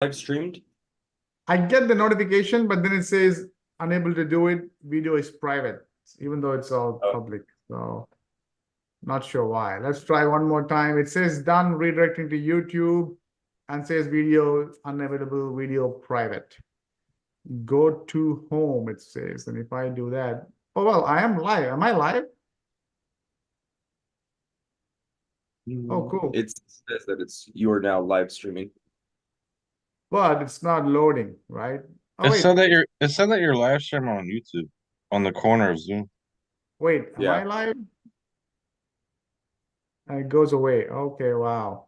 live streamed? I get the notification, but then it says unable to do it. Video is private, even though it's all public. So not sure why. Let's try one more time. It says done, redirecting to YouTube, and says video unavailable, video private. Go to home, it says. And if I do that, oh, well, I am live. Am I live? Oh, cool. It says that you are now live streaming. But it's not loading, right? Oh, It wait. said that you're live streaming on YouTube on the corner of Zoom. Wait, am I live? And it goes away. Okay, wow.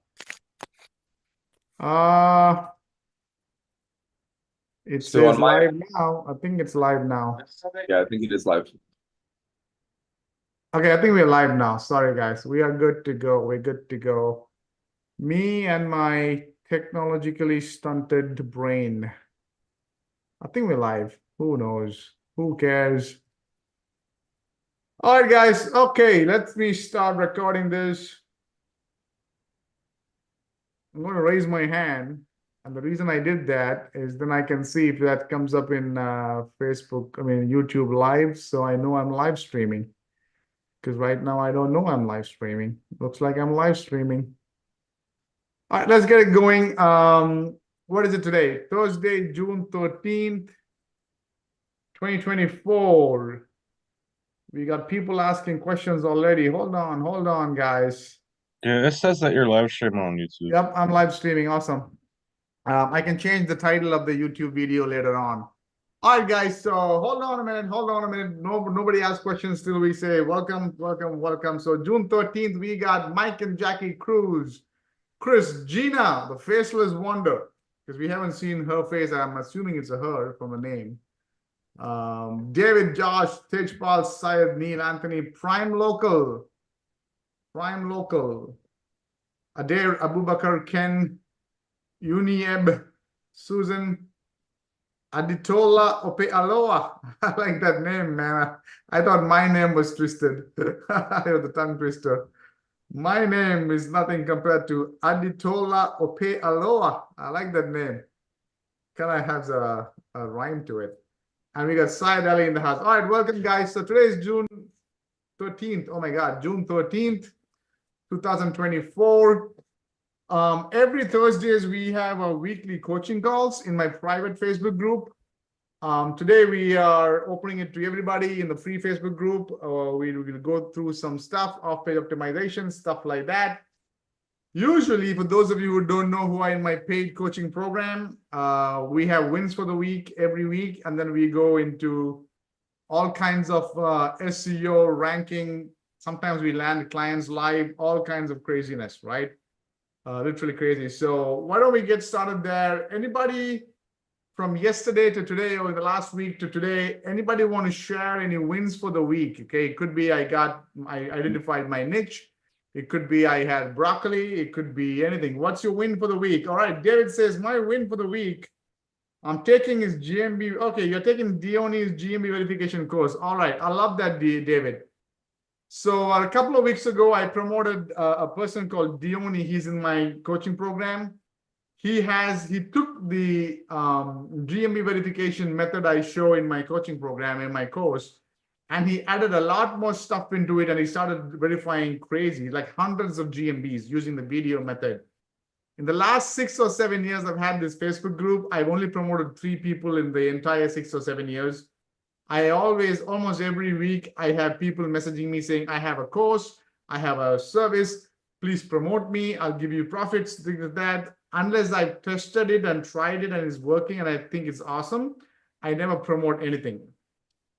It says live now. I think it's live now. Yeah, I think it is live. Okay, I think we're live now. Sorry, guys. We are good to go. We're good to go. Me and my technologically stunted brain. I think we're live. Who knows? Who cares? All right, guys. Okay, let me start recording this. I'm going to raise my hand. And the reason I did that is then I can see if that comes up in YouTube Live. So I know I'm live streaming. Because right now I don't know I'm live streaming. Looks like I'm live streaming. All right, let's get it going. What is it today? Thursday, June 13th, 2024. We got people asking questions already. Hold on, guys. Yeah, it says that you're live streaming on YouTube. Yep, I'm live streaming. Awesome. I can change the title of the YouTube video later on. All right, guys. So hold on a minute. Nobody asks questions till we say welcome. So June 13th, we got Mike and Jackie Cruz, Chris, Gina, the faceless wonder, because we haven't seen her face. I'm assuming it's a her from the name. David, Josh, Tejpal, Syed, Neil, Anthony, Prime Local, Adair, Abubakar, Ken, Unieb, Susan, Aditola Opealoa. I like that name, man. I thought my name was twisted. The tongue twister. My name is nothing compared to Aditola Opealoa. I like that name. Kind of has a rhyme to it. And we got Syed Ali in the house. All right, welcome, guys. So today is June 13th. Oh my God, June 13th, 2024. Every Thursdays, we have our weekly coaching calls in my private Facebook group. Today, we are opening it to everybody in the free Facebook group. We will go through some stuff, off-page optimization, stuff like that. Usually, for those of you who don't know who are in my paid coaching program, we have wins for the week every week, and then we go into all kinds of SEO ranking. Sometimes we land clients live, all kinds of craziness, right? Literally crazy. So why don't we get started there? Anybody from yesterday to today or the last week to today, anybody want to share any wins for the week? Okay, it could be I identified my niche. It could be I had broccoli. It could be anything. What's your win for the week? All right, David says, my win for the week, I'm taking his GMB. Okay, you're taking Dioni's GMB verification course. All right, I love that, David. So a couple of weeks ago, I promoted a person called Dioni. He's in my coaching program. He took the GMB verification method I show in my coaching program, in my course, and he added a lot more stuff into it, and he started verifying crazy, like hundreds of GMBs using the video method. In the last 6 or 7 years, I've had this Facebook group. I've only promoted 3 people in the entire 6 or 7 years. Almost every week, I have people messaging me saying, I have a course, I have a service, please promote me, I'll give you profits, things like that. Unless I've tested it and tried it and it's working and I think it's awesome, I never promote anything.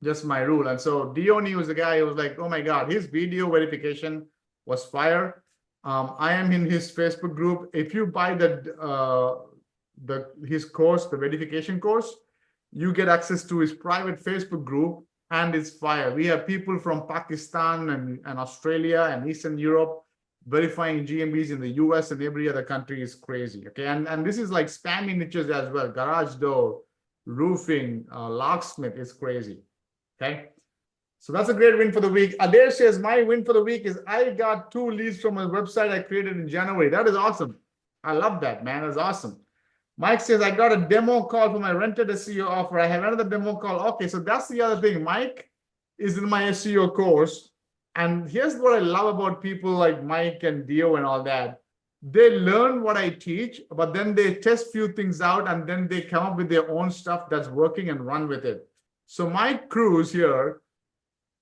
Just my rule. And so Dioni was the guy who was like, oh my God, his video verification was fire. I am in his Facebook group. If you buy his course, the verification course, you get access to his private Facebook group, and it's fire. We have people from Pakistan and Australia and Eastern Europe verifying GMBs in the US and every other country. Is crazy. Okay, and this is like spammy niches as well. Garage door, roofing, locksmith is crazy. Okay, so that's a great win for the week. Adair says, my win for the week is I got 2 leads from a website I created in January. That is awesome. I love that, man. That's awesome. Mike says, I got a demo call for my rented SEO offer. I have another demo call. Okay, so that's the other thing. Mike is in my SEO course. And here's what I love about people like Mike and Dio and all that. They learn what I teach, but then they test few things out and then they come up with their own stuff that's working and run with it. So Mike Cruz here,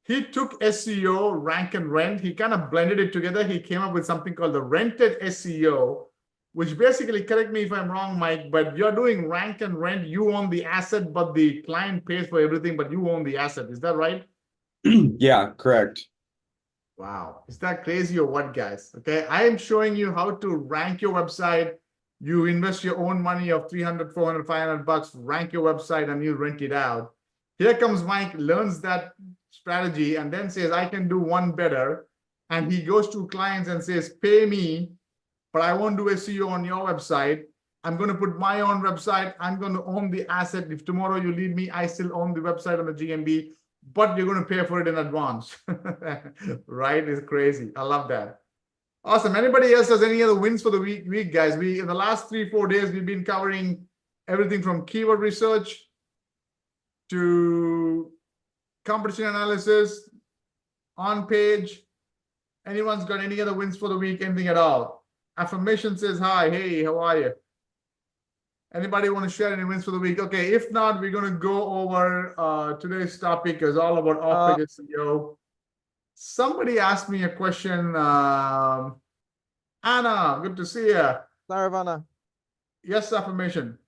he took SEO, rank and rent. He kind of blended it together. He came up with something called the rented SEO, which basically, correct me if I'm wrong, Mike, but you're doing rank and rent. You own the asset, but the client pays for everything, but you own the asset. Is that right? Yeah, correct. Wow. Is that crazy or what, guys? Okay. I am showing you how to rank your website. You invest your own money of 300, 400, 500 bucks, rank your website and you rent it out. Here comes Mike, learns that strategy and then says, I can do one better. And he goes to clients and says, pay me, but I won't do SEO on your website. I'm going to put my own website. I'm going to own the asset. If tomorrow you leave me, I still own the website on the GMB, but you're going to pay for it in advance. Right? It's crazy. I love that. Awesome. Anybody else has any other wins for the week, guys? In the last 3-4 days, we've been covering everything from keyword research to competition analysis, on page. Anyone's got any other wins for the week? Anything at all? Affirmation says hi. Hey, how are you? Anybody want to share any wins for the week? Okay, if not, we're going to go over today's topic is all about off-page SEO. Somebody asked me a question. Anna, good to see you. Saravanan. Yes, affirmation.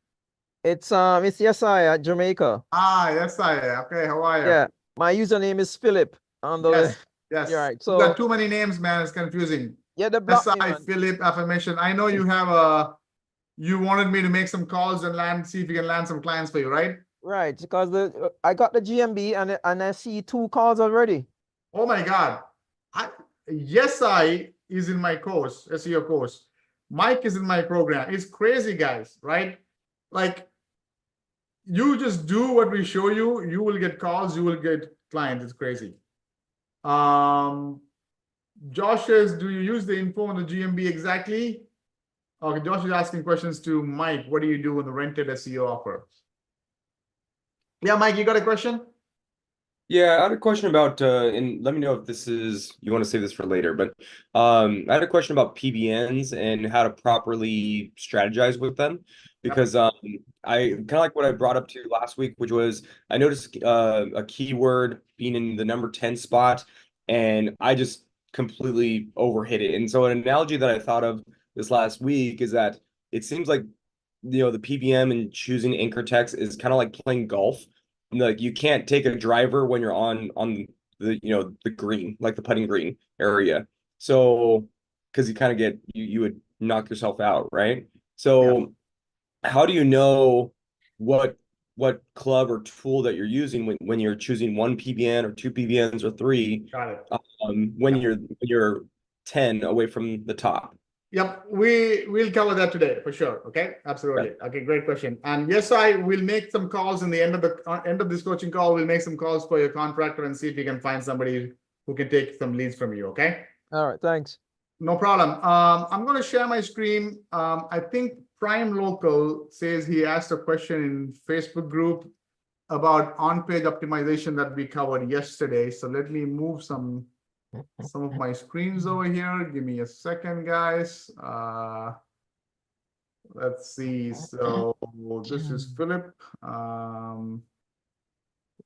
It's Yesai at Jamaica. Ah, yes, okay, how are you? Yeah, my username is Philip on the Yes, yes. Yeah, right. You So got too many names, man. It's confusing. yeah, the block me, SI, man. Philip, affirmation. I know you have you wanted me to make some calls and see if you can land some clients for you, right? Right, because I got the GMB and I see 2 calls already. Oh my God. I is in my course, SEO course. Mike is in my program. It's crazy, guys, right? Like, you just do what we show you, you will get calls, you will get clients. It's crazy. Josh says, do you use the info on the GMB exactly? Okay, Josh is asking questions to Mike. What do you do with the rented SEO offer? Yeah, Mike, you got a question? Yeah, I had a question about and let me know if this is you want to save this for later, but I had a question about PBNs and how to properly strategize with them because I kind of like what I brought up to you last week, which was I noticed a keyword being in the number 10 spot and I just completely overhit it. And so an analogy that I thought of this last week is that it seems like the PBM and choosing anchor text is kind of like playing golf. Like you can't take a driver when you're on the the green, like the putting green area. So because you kind of get you would knock yourself out, right? So how do you know what club or tool that you're using when you're choosing 1 PBN or 2 PBNs or 3? Got it. When you're 10 away from the top. Yep, we'll cover that today for sure. Okay, absolutely. Okay, great question. And yes, I will make some calls in the end of this coaching call. We'll make some calls for your contractor and see if we can find somebody who can take some leads from you. Okay. All right, thanks. No problem. I'm going to share my screen. I think Prime Local says he asked a question in Facebook group about on-page optimization that we covered yesterday. So let me move some of my screens over here. Give me a second, guys. Let's see. So this is Philip.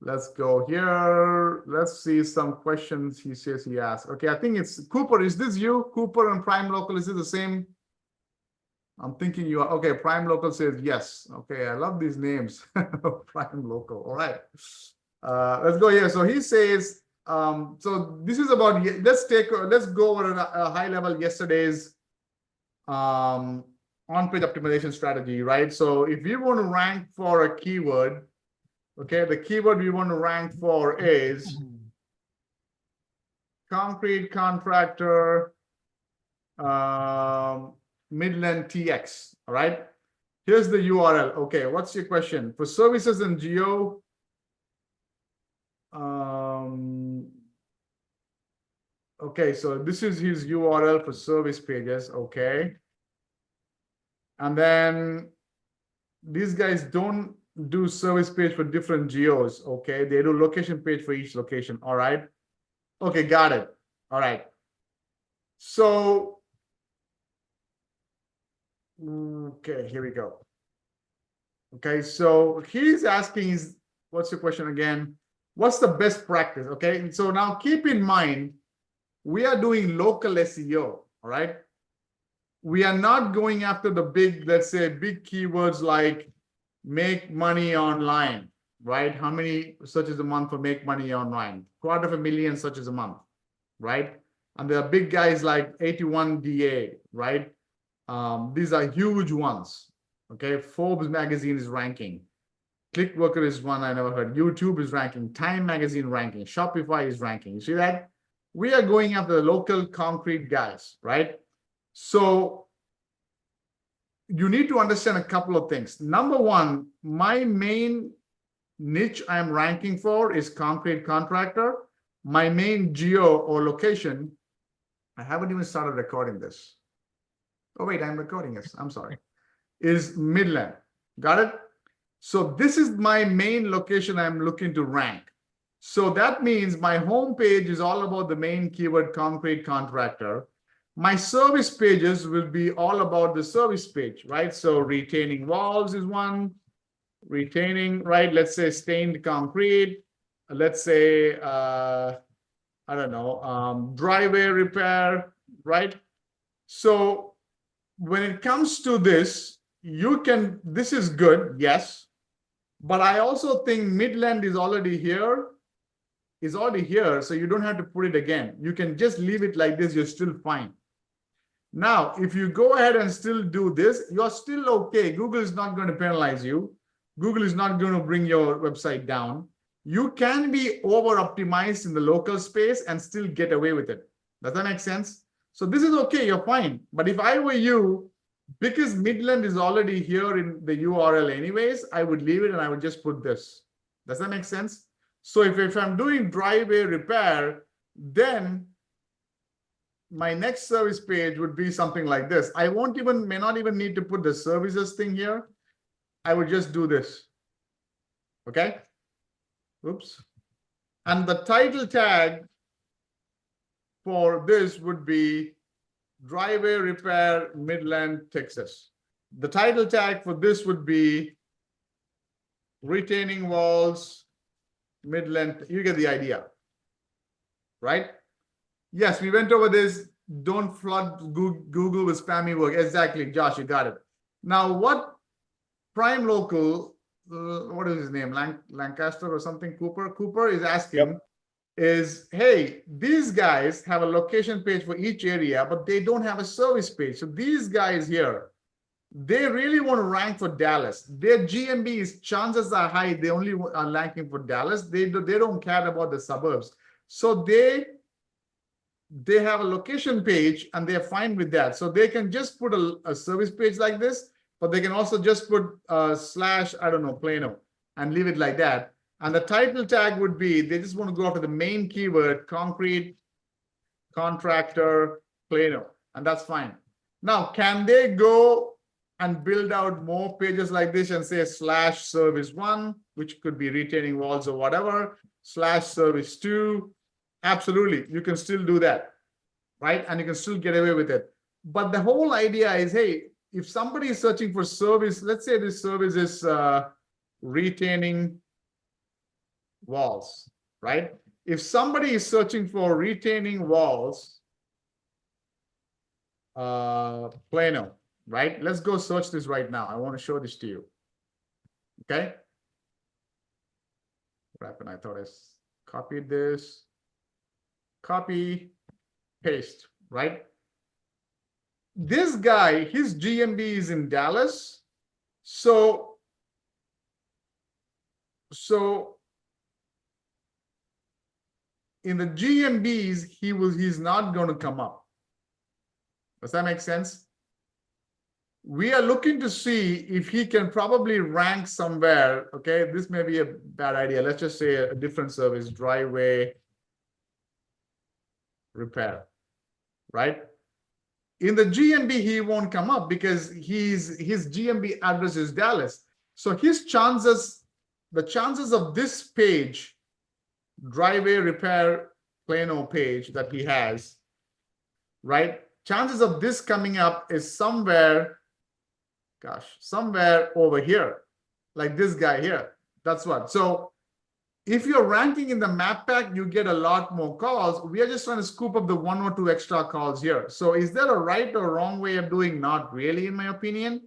Let's go here. Let's see some questions he says he asked. Okay, I think it's Cooper. Is this you? Cooper and Prime Local, is it the same? I'm thinking you are. Okay, Prime Local says yes. Okay, I love these names. Prime Local. All right. Let's go here. So he says, so this is about, let's go over a high level yesterday's on-page optimization strategy, right? So if you want to rank for a keyword, okay, the keyword we want to rank for is concrete contractor, Midland TX, all right? Here's the URL. Okay, what's your question? For services and geo, okay, so this is his URL for service pages, okay. And then these guys don't do service page for different geos, okay? They do location page for each location, all right? Okay, got it. All right. So, okay, here we go. Okay, so he's asking is, what's your question again? What's the best practice? Okay, and so now keep in mind, we are doing local SEO, all right? We are not going after the big, let's say, big keywords like make money online, right? How many searches a month for make money online? 250,000 searches a month, right? And there are big guys like 81DA, right? These are huge ones, okay? Forbes magazine is ranking. ClickWorker is one I never heard. YouTube is ranking. Time magazine ranking. Shopify is ranking. You see that? We are going after the local concrete guys, right? So you need to understand a couple of things. Number one, my main niche I'm ranking for is concrete contractor. My main geo or location, I haven't even started recording this. Oh, wait, I'm recording this. I'm sorry. Is Midland. Got it? So this is my main location I'm looking to rank. So that means my home page is all about the main keyword concrete contractor. My service pages will be all about the service page, right? So retaining walls is one. Retaining, right? Let's say stained concrete. Let's say, I don't know, driveway repair, right? So when it comes to this, you can, this is good, yes. But I also think Midland is already here. So you don't have to put it again. You can just leave it like this, you're still fine. Now, if you go ahead and still do this, you're still okay. Google is not going to penalize you. Google is not going to bring your website down. You can be over-optimized in the local space and still get away with it. Does that make sense? So this is okay, you're fine. But if I were you, because Midland is already here in the URL anyways, I would leave it and I would just put this. Does that make sense? So if I'm doing driveway repair, then my next service page would be something like this. I may not even need to put the services thing here. I would just do this. Okay? Oops. And the title tag for this would be driveway repair, Midland, Texas. The title tag for this would be retaining walls, Midland. You get the idea, right? Yes, we went over this. Don't flood Google with spammy work. Exactly, Josh, you got it. Now, what Prime Local, what is his name? Lancaster or something? Cooper is asking. Yep. Is, hey, these guys have a location page for each area, but they don't have a service page. So these guys here, they really want to rank for Dallas. Their GMBs, chances are high, they only are ranking for Dallas. They don't care about the suburbs. So they have a location page and they're fine with that. So they can just put a service page like this, but they can also just put slash, I don't know, Plano, and leave it like that. And the title tag would be, they just want to go after the main keyword, concrete, contractor, Plano, and that's fine. Now, can they go and build out more pages like this and say slash service 1, which could be retaining walls or whatever, slash service 2? Absolutely, you can still do that, right? And you can still get away with it. But the whole idea is, hey, if somebody is searching for service, let's say this service is retaining walls, right? If somebody is searching for retaining walls, Plano, right? Let's go search this right now. I want to show this to you. Okay. What happened? I thought I copied this. Copy, paste, right? This guy, his GMB is in Dallas. So in the GMBs, he's not going to come up. Does that make sense? We are looking to see if he can probably rank somewhere. Okay, this may be a bad idea. Let's just say a different service, driveway repair, right? In the GMB, he won't come up because his GMB address is Dallas. So his chances, the chances of this page, driveway repair Plano page that he has, right? Chances of this coming up is somewhere, gosh, somewhere over here, like this guy here. That's what. So if you're ranking in the map pack, you get a lot more calls. We are just trying to scoop up the 1 or 2 extra calls here. So is there a right or wrong way of doing? Not really, in my opinion.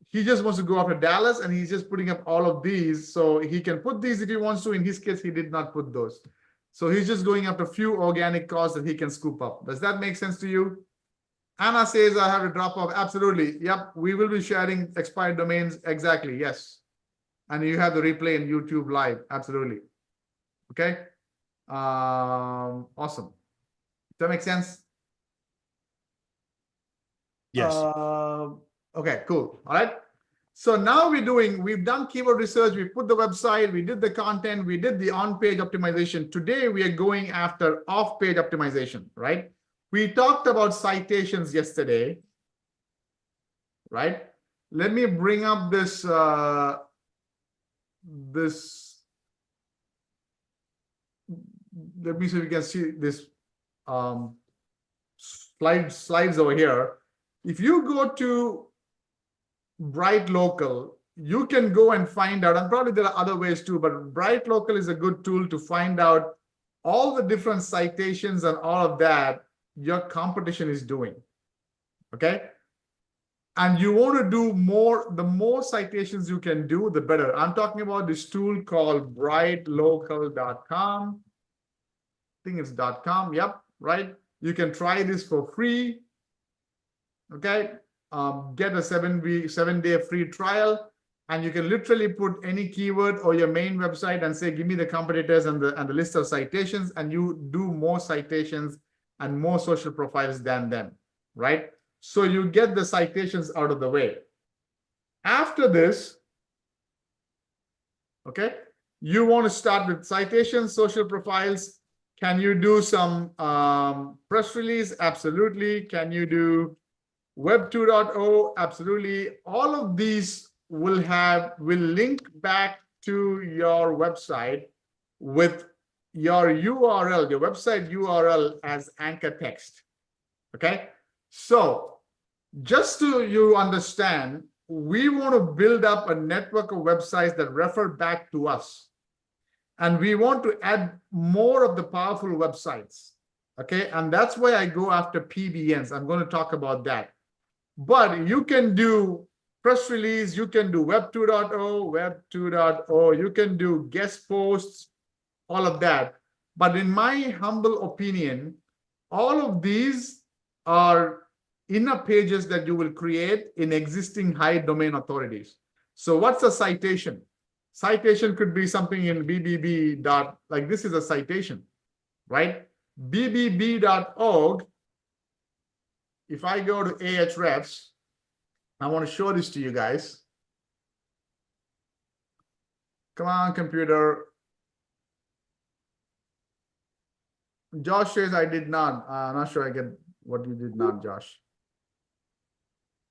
He just wants to go after Dallas, and he's just putting up all of these. So he can put these if he wants to. In his case, he did not put those. So he's just going after a few organic calls that he can scoop up. Does that make sense to you? Anna says, I have to drop off. Absolutely. Yep. We will be sharing expired domains. Exactly. Yes. And you have the replay in YouTube live. Absolutely. Okay. Awesome. Does that make sense? Yes. Okay, cool. All right. So now we've done keyword research. We put the website, we did the content, we did the on-page optimization. Today, we are going after off-page optimization, right? We talked about citations yesterday, right? Let me bring up this, let me see if you can see this slides over here. If you go to Bright Local, you can go and find out, and probably there are other ways too, but Bright Local is a good tool to find out all the different citations and all of that your competition is doing. Okay. And you want to do more, the more citations you can do, the better. I'm talking about this tool called brightlocal.com. I think it's .com. Yep. Right. You can try this for free. Okay. Get a 7-day free trial, and you can literally put any keyword or your main website and say, give me the competitors and the list of citations, and you do more citations and more social profiles than them, right? So you get the citations out of the way. After this, okay, you want to start with citations, social profiles. Can you do some press release? Absolutely. Can you do Web 2.0? Absolutely. All of these will link back to your website with your URL, your website URL as anchor text. Okay. So just so you understand, we want to build up a network of websites that refer back to us. And we want to add more of the powerful websites. Okay. And that's why I go after PBNs. I'm going to talk about that. But you can do press release, you can do Web 2.0, you can do guest posts, all of that. But in my humble opinion, all of these are inner pages that you will create in existing high domain authorities. So what's a citation? Citation could be something in BBB. Like this is a citation, right? BBB.org. If I go to Ahrefs, I want to show this to you guys. Come on, computer. Josh says I did not. I'm not sure I get what you did not, Josh.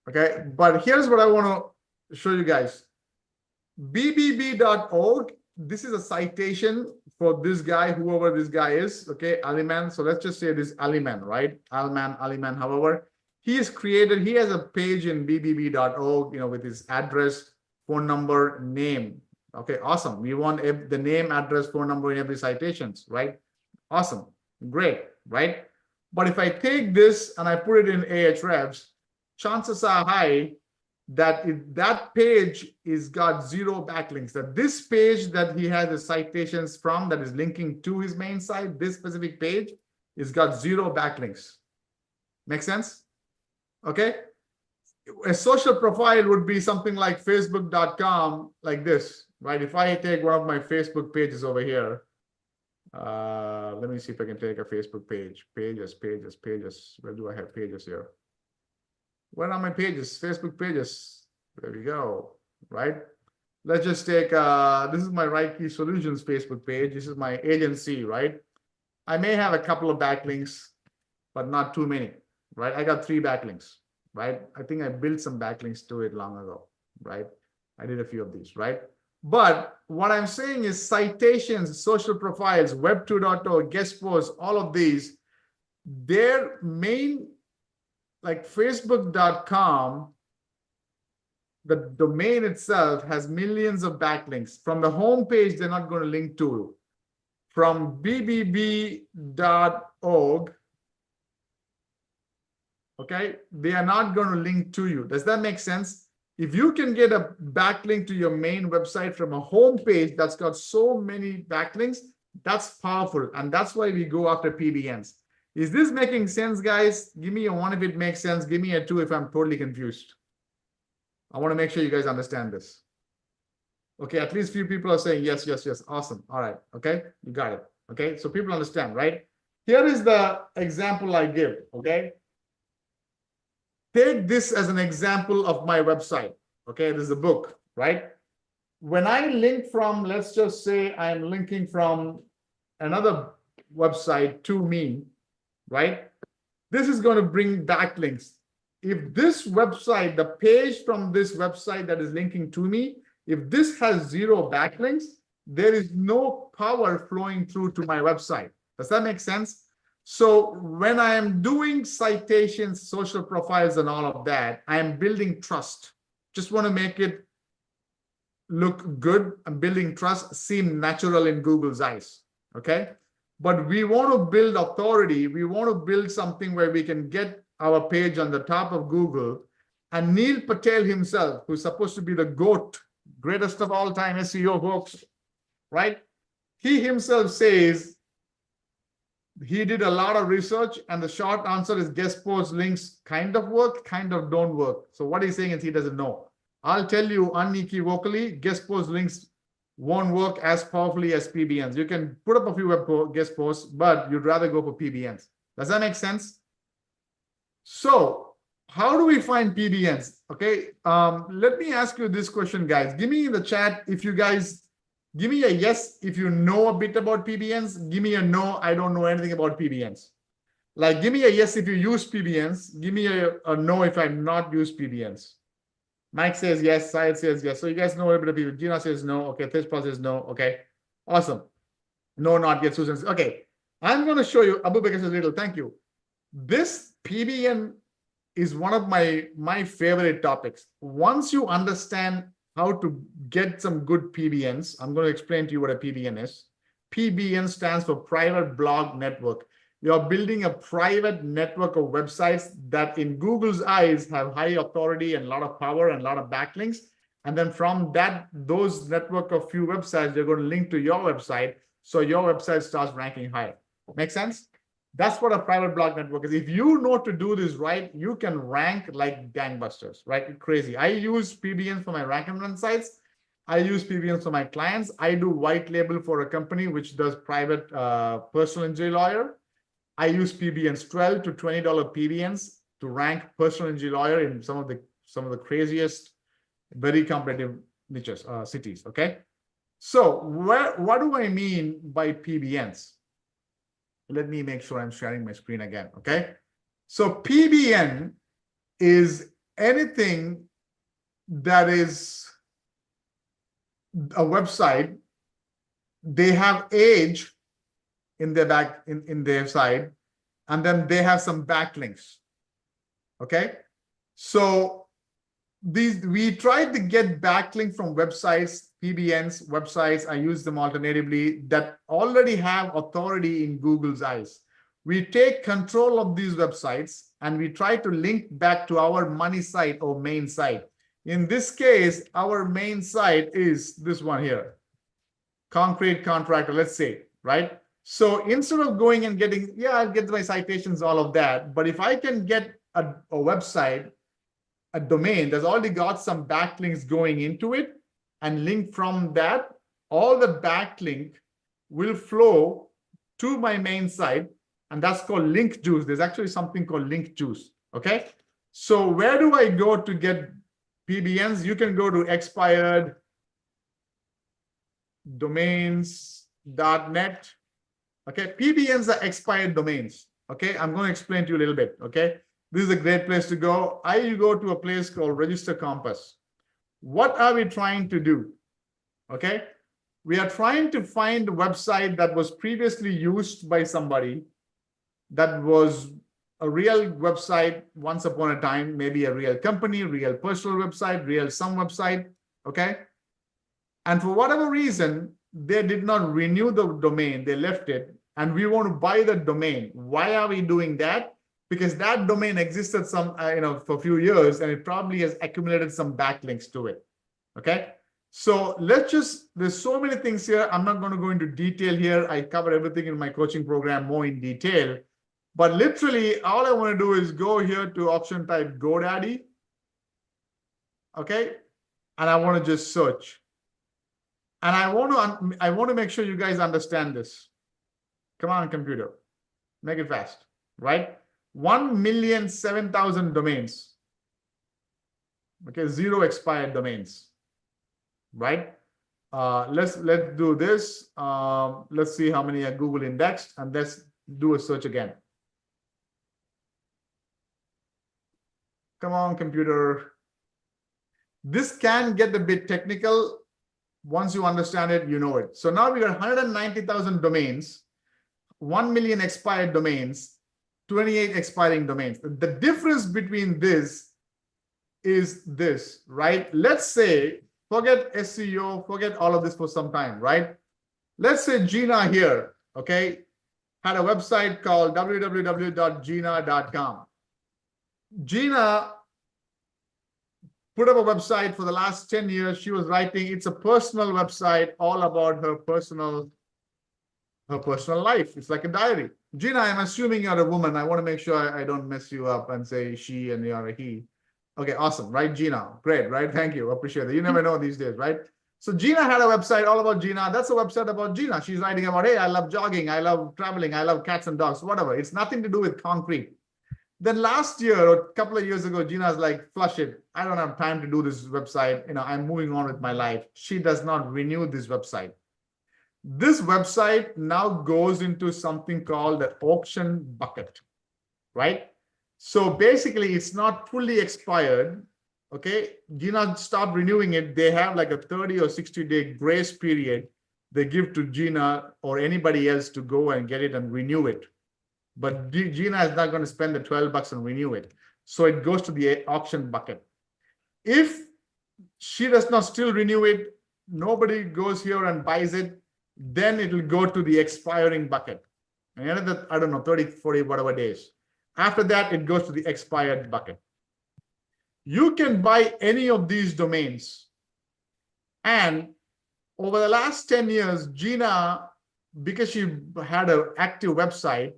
Okay, but here's what I want to show you guys. BBB.org. This is a citation for this guy, whoever this guy is. Okay, Aliman. So let's just say this Aliman, right? Aliman, however. He has a page in bbb.org, with his address, phone number, name. Okay, awesome. We want the name, address, phone number in every citations, right? Awesome, great, right? But if I take this and I put it in Ahrefs, chances are high that that page is got 0 backlinks. That this page that he has the citations from, that is linking to his main site, this specific page, is got 0 backlinks. Make sense? Okay. A social profile would be something like facebook.com, like this, right? If I take one of my Facebook pages over here, let me see if I can take a Facebook page. Pages. Where do I have pages here? Where are my pages? Facebook pages. There we go, right? Let's just take, this is my Right Key Solutions Facebook page. This is my agency, right? I may have a couple of backlinks, but not too many, right? I got 3 backlinks, right? I think I built some backlinks to it long ago, right? I did a few of these, right? But what I'm saying is citations, social profiles, Web 2.0, guest posts, all of these, their main, like Facebook.com, the domain itself has millions of backlinks. From the home page, they're not going to link to. From bbb.org, okay, they are not going to link to you. Does that make sense? If you can get a backlink to your main website from a home page that's got so many backlinks, that's powerful. And that's why we go after PBNs. Is this making sense, guys? Give me a 1 if it makes sense. Give me a 2 if I'm totally confused. I want to make sure you guys understand this. Okay, at least few people are saying yes, yes, yes. Awesome. All right. Okay, you got it. Okay, so people understand, right? Here is the example I give. Okay, take this as an example of my website. Okay, this is a book, right? When I link from, let's just say I'm linking from another website to me, right? This is going to bring backlinks. If this website, the page from this website that is linking to me, if this has 0 backlinks, there is no power flowing through to my website. Does that make sense? So when I am doing citations, social profiles, and all of that, I am building trust. Just want to make it look good. I'm building trust, seem natural in Google's eyes. Okay. But we want to build authority. We want to build something where we can get our page on the top of Google. And Neil Patel himself, who's supposed to be the GOAT, greatest of all time SEO folks, right? He himself says he did a lot of research, and the short answer is guest post links kind of work, kind of don't work. So what he's saying is he doesn't know. I'll tell you unequivocally, guest post links won't work as powerfully as PBNs. You can put up a few guest posts, but you'd rather go for PBNs. Does that make sense? So how do we find PBNs? Okay, let me ask you this question, guys. Give me in the chat if you guys, give me a yes if you know a bit about PBNs. Give me a no, I don't know anything about PBNs. Like, give me a yes if you use PBNs. Give me a no if I've not used PBNs. Mike says yes, Syed says yes. So you guys know a bit of people. Gina says no. Okay, Tejpal says no. Okay, awesome. No, not yet. Susan says, okay. I'm going to show you. Abu Bakr says little. Thank you. This PBN is one of my favorite topics. Once you understand how to get some good PBNs, I'm going to explain to you what a PBN is. PBN stands for Private Blog Network. You're building a private network of websites that in Google's eyes have high authority and a lot of power and a lot of backlinks. And then from that, those network of few websites, they're going to link to your website. So your website starts ranking higher. Make sense? That's what a private blog network is. If you know to do this right, you can rank like gangbusters, right? Crazy. I use PBNs for my rank and run sites. I use PBNs for my clients. I do white label for a company which does private personal injury lawyer. I use PBNs, $12 to $20 PBNs to rank personal injury lawyer in some of the craziest, very competitive niches, cities. Okay. So what do I mean by PBNs? Let me make sure I'm sharing my screen again. Okay. So PBN is anything that is a website. They have age in their in their side, and then they have some backlinks. Okay. So we tried to get backlink from websites, PBNs, websites. I use them alternatively that already have authority in Google's eyes. We take control of these websites and we try to link back to our money site or main site. In this case, our main site is this one here, concrete contractor, let's say, right? So instead of going and getting, yeah, I'll get my citations, all of that. But if I can get a website, a domain that's already got some backlinks going into it and link from that, all the backlink will flow to my main site. And that's called link juice. There's actually something called link juice. Okay. So where do I go to get PBNs? You can go to expired domains.net. Okay, PBNs are expired domains. Okay, I'm going to explain to you a little bit. Okay, this is a great place to go. I go to a place called Register Compass. What are we trying to do? Okay. We are trying to find a website that was previously used by somebody, that was a real website once upon a time, maybe a real company, real personal website, real some website. Okay. And for whatever reason, they did not renew the domain, they left it, and we want to buy the domain. Why are we doing that? Because that domain existed for a few years, and it probably has accumulated some backlinks to it. Okay. So there's so many things here. I'm not going to go into detail here. I cover everything in my coaching program more in detail. But literally, all I want to do is go here to option type GoDaddy. Okay. And I want to just search. And I want to make sure you guys understand this. Come on, computer. Make it fast, right? 1,007,000 domains. Okay, 0 expired domains, right? Let's do this. Let's see how many are Google indexed, and let's do a search again. Come on, computer. This can get a bit technical. Once you understand it, you know it. So now we got 190,000 domains, 1 million expired domains, 28 expiring domains. The difference between this is this, right? Let's say, forget SEO, forget all of this for some time, right? Let's say Gina here, okay, had a website called www.gina.com. Gina put up a website for the last 10 years. She was writing, it's a personal website all about her personal life. It's like a diary. Gina, I'm assuming you're a woman. I want to make sure I don't mess you up and say she and you're a he. Okay, awesome, right, Gina? Great, right? Thank you. Appreciate it. You never know these days, right? So Gina had a website all about Gina. That's a website about Gina. She's writing about, hey, I love jogging. I love traveling. I love cats and dogs, whatever. It's nothing to do with concrete. Then last year or a couple of years ago, Gina's like, flush it. I don't have time to do this website. I'm moving on with my life. She does not renew this website. This website now goes into something called the auction bucket, right? So basically, it's not fully expired. Okay, Gina stopped renewing it. They have like a 30 or 60-day grace period they give to Gina or anybody else to go and get it and renew it. But Gina is not going to spend the $12 and renew it. So it goes to the auction bucket. If she does not still renew it, nobody goes here and buys it, then it will go to the expiring bucket. And another, I don't know, 30, 40, whatever days. After that, it goes to the expired bucket. You can buy any of these domains. And over the last 10 years, Gina, because she had an active website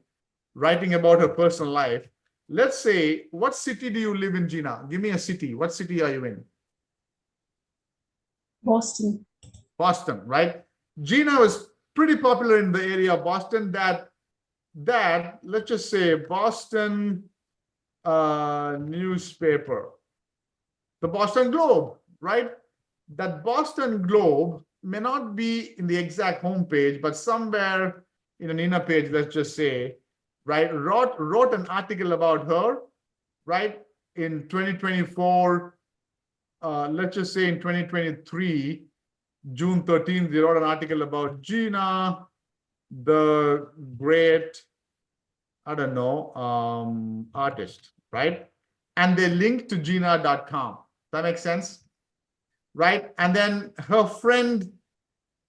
writing about her personal life, let's say, what city do you live in, Gina? Give me a city. What city are you in? Boston. Boston, right? Gina was pretty popular in the area of Boston that let's just say Boston newspaper, the Boston Globe, right? That Boston Globe may not be in the exact homepage, but somewhere in an inner page, let's just say, right, wrote an article about her, right, in 2024, let's just say in 2023, June 13th, they wrote an article about Gina, the great, I don't know, artist, right? And they link to gina.com. That makes sense, right? And then her friend,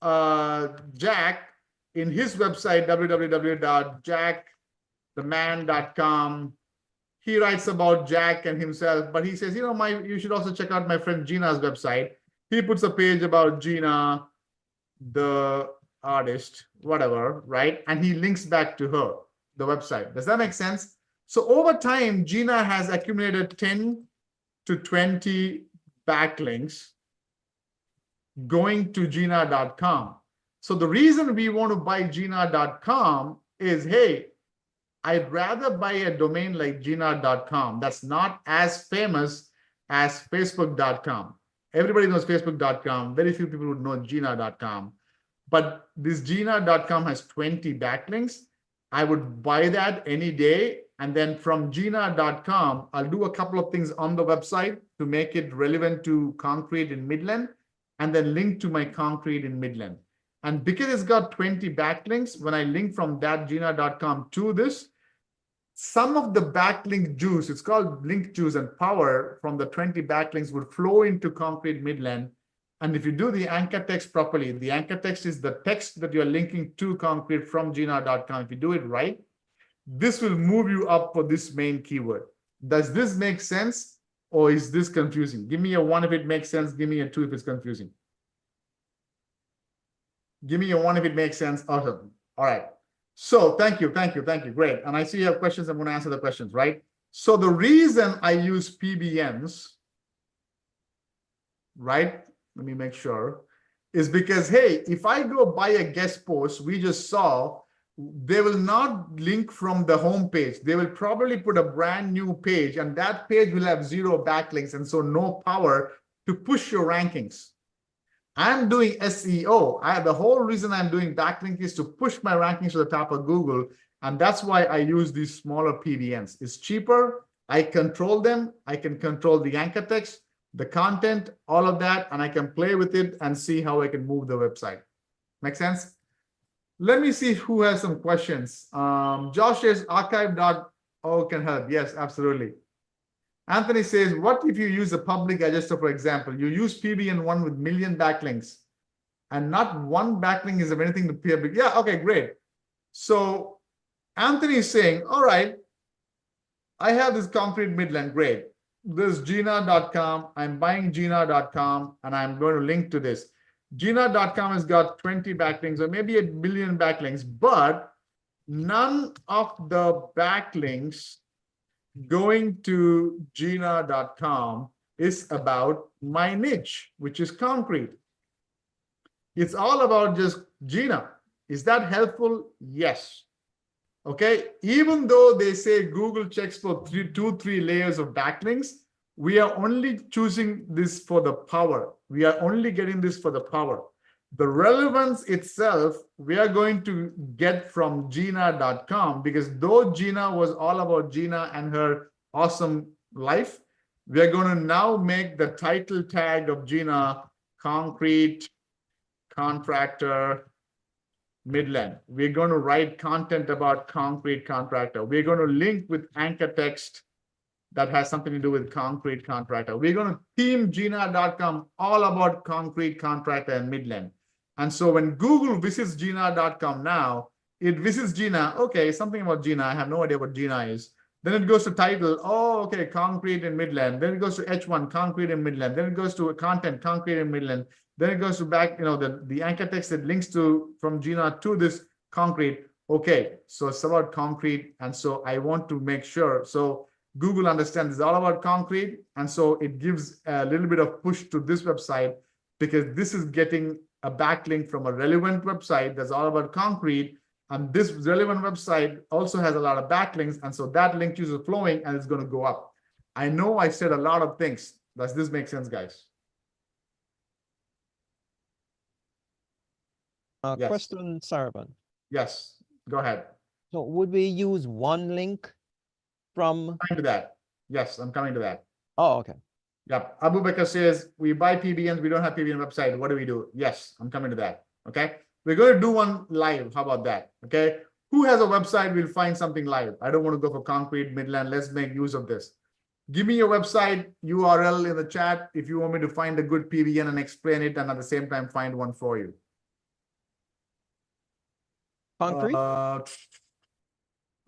Jack, in his website, www.jacktheman.com, he writes about Jack and himself, but he says, you should also check out my friend Gina's website. He puts a page about Gina, the artist, whatever, right? And he links back to her, the website. Does that make sense? So over time, Gina has accumulated 10 to 20 backlinks going to gina.com. So the reason we want to buy gina.com is, hey, I'd rather buy a domain like gina.com that's not as famous as facebook.com. Everybody knows facebook.com. Very few people would know gina.com. But this gina.com has 20 backlinks. I would buy that any day. And then from gina.com, I'll do a couple of things on the website. to make it relevant to concrete in Midland, and then link to my concrete in Midland. And because it's got 20 backlinks, when I link from thatgina.com to this, some of the backlink juice, it's called link juice and power from the 20 backlinks would flow into concrete Midland. And if you do the anchor text properly, the anchor text is the text that you're linking to concrete from gina.com. If you do it right, this will move you up for this main keyword. Does this make sense, or is this confusing? Give me a 1 if it makes sense. Give me a 2 if it's confusing. Give me a 1 if it makes sense. Awesome. All right. So thank you. Great. And I see you have questions. I'm going to answer the questions, right? So the reason I use PBNs, right? Let me make sure, is because, hey, if I go buy a guest post, we just saw, they will not link from the home page. They will probably put a brand new page, and that page will have 0 backlinks, and so no power to push your rankings. I'm doing SEO. The whole reason I'm doing backlink is to push my rankings to the top of Google, and that's why I use these smaller PBNs. It's cheaper. I control them. I can control the anchor text, the content, all of that, and I can play with it and see how I can move the website. Make sense? Let me see who has some questions. Josh says archive.o can help. Yes, absolutely. Anthony says, what if you use a public adjuster, for example? You use PBN1 with million backlinks, and not one backlink is of anything to public. Yeah, okay, great. So Anthony is saying, all right, I have this concrete Midland, great. This gina.com, I'm buying gina.com, and I'm going to link to this. Gina.com has got 20 backlinks, or maybe 1 million backlinks, but none of the backlinks going to gina.com is about my niche, which is concrete. It's all about just Gina. Is that helpful? Yes. Okay. Even though they say Google checks for 2-3 layers of backlinks, we are only choosing this for the power. We are only getting this for the power. The relevance itself, we are going to get from gina.com, because though Gina was all about Gina and her awesome life, we are going to now make the title tag of Gina concrete contractor Midland. We're going to write content about concrete contractor. We're going to link with anchor text that has something to do with concrete contractor. We're going to theme gina.com all about concrete contractor and Midland. And so when Google visits gina.com now, it visits Gina. Okay, something about Gina. I have no idea what Gina is. Then it goes to title. Oh, okay, concrete in Midland. Then it goes to H1, concrete in Midland. Then it goes to content, concrete in Midland. Then it goes to back, the anchor text that links to from Gina to this concrete. Okay, so it's about concrete. And so I want to make sure. So Google understands it's all about concrete. And so it gives a little bit of push to this website, because this is getting a backlink from a relevant website that's all about concrete. And this relevant website also has a lot of backlinks. And so that link juice is flowing, and it's going to go up. I know I said a lot of things. Does this make sense, guys? Yes. Question, Saravanan. Yes, go ahead. So would we use one link from? Coming to that. Yes, I'm coming to that. Oh, okay. Yep. Abu Bakr says, we buy PBNs, we don't have PBN website. What do we do? Yes, I'm coming to that. Okay. We're going to do one live. How about that? Okay. Who has a website? We'll find something live. I don't want to go for concrete Midland. Let's make use of this. Give me your website URL in the chat if you want me to find a good PBN and explain it, and at the same time find one for you. Concrete?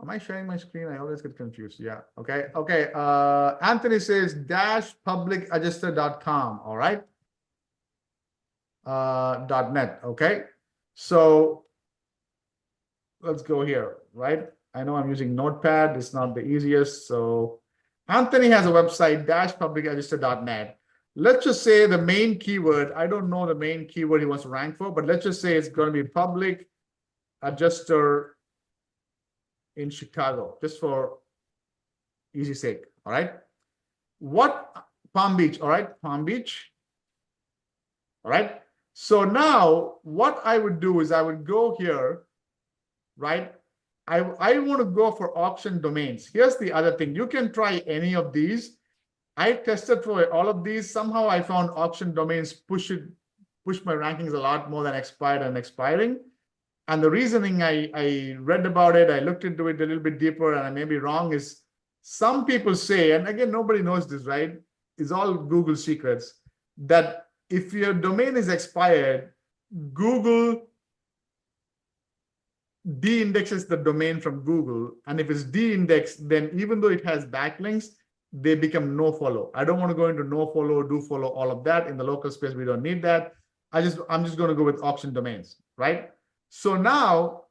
Am I sharing my screen? I always get confused. Yeah. Okay. Okay. Anthony says -publicadjuster.com. All right. .net. Okay. So let's go here. Right. I know I'm using Notepad. It's not the easiest. So Anthony has a website -publicadjuster.net. Let's just say the main keyword. I don't know the main keyword he wants to rank for, but let's just say it's going to be public adjuster in Chicago, just for easy sake. All right. What Palm Beach? All right. Palm Beach. All right. So now what I would do is I would go here, right? I want to go for auction domains. Here's the other thing. You can try any of these. I tested for all of these. Somehow I found auction domains push my rankings a lot more than expired and expiring. And the reasoning I read about it, I looked into it a little bit deeper, and I may be wrong, is some people say, and again, nobody knows this, right? It's all Google secrets, that if your domain is expired, Google de-indexes the domain from Google. And if it's de-indexed, then even though it has backlinks, they become no follow. I don't want to go into no follow, do follow, all of that. In the local space, we don't need that. I'm just going to go with auction domains, right? So now,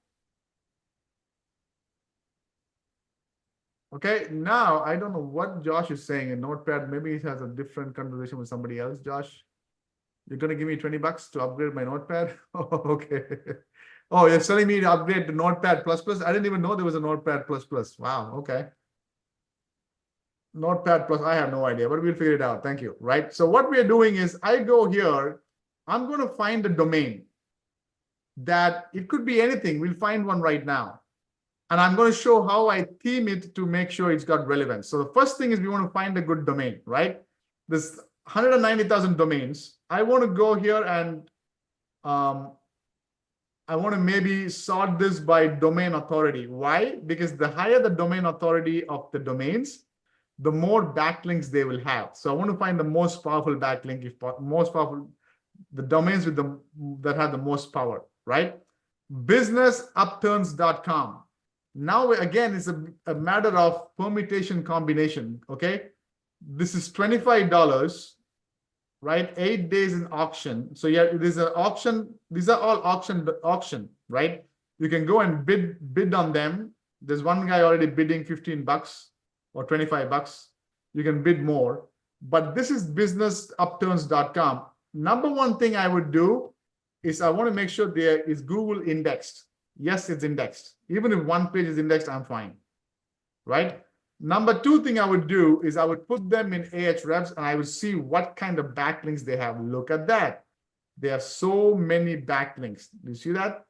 okay, now I don't know what Josh is saying in Notepad. Maybe he has a different conversation with somebody else. Josh, you're going to give me $20 to upgrade my Notepad? Okay. Oh, you're telling me to upgrade to Notepad++? I didn't even know there was a Notepad++. Wow, okay. Notepad++, I have no idea, but we'll figure it out. Thank you, right? So what we're doing is I go here, I'm going to find a domain that it could be anything. We'll find one right now. And I'm going to show how I theme it to make sure it's got relevance. So the first thing is we want to find a good domain, right? This 190,000 domains. I want to go here and I want to maybe sort this by domain authority. Why? Because the higher the domain authority of the domains, the more backlinks they will have. So I want to find the most powerful backlink, the domains with that have the most power, right? Businessupturns.com. Now, again, it's a matter of permutation combination, okay? This is $25, right? 8 days in auction. So yeah, there's an auction. These are all auction, right? You can go and bid on them. There's one guy already bidding $15 or $25. You can bid more. But this is businessupturns.com. Number one thing I would do is I want to make sure there is Google indexed. Yes, it's indexed. Even if one page is indexed, I'm fine, right? Number two thing I would do is I would put them in Ahrefs and I would see what kind of backlinks they have. Look at that. They have so many backlinks. Do you see that?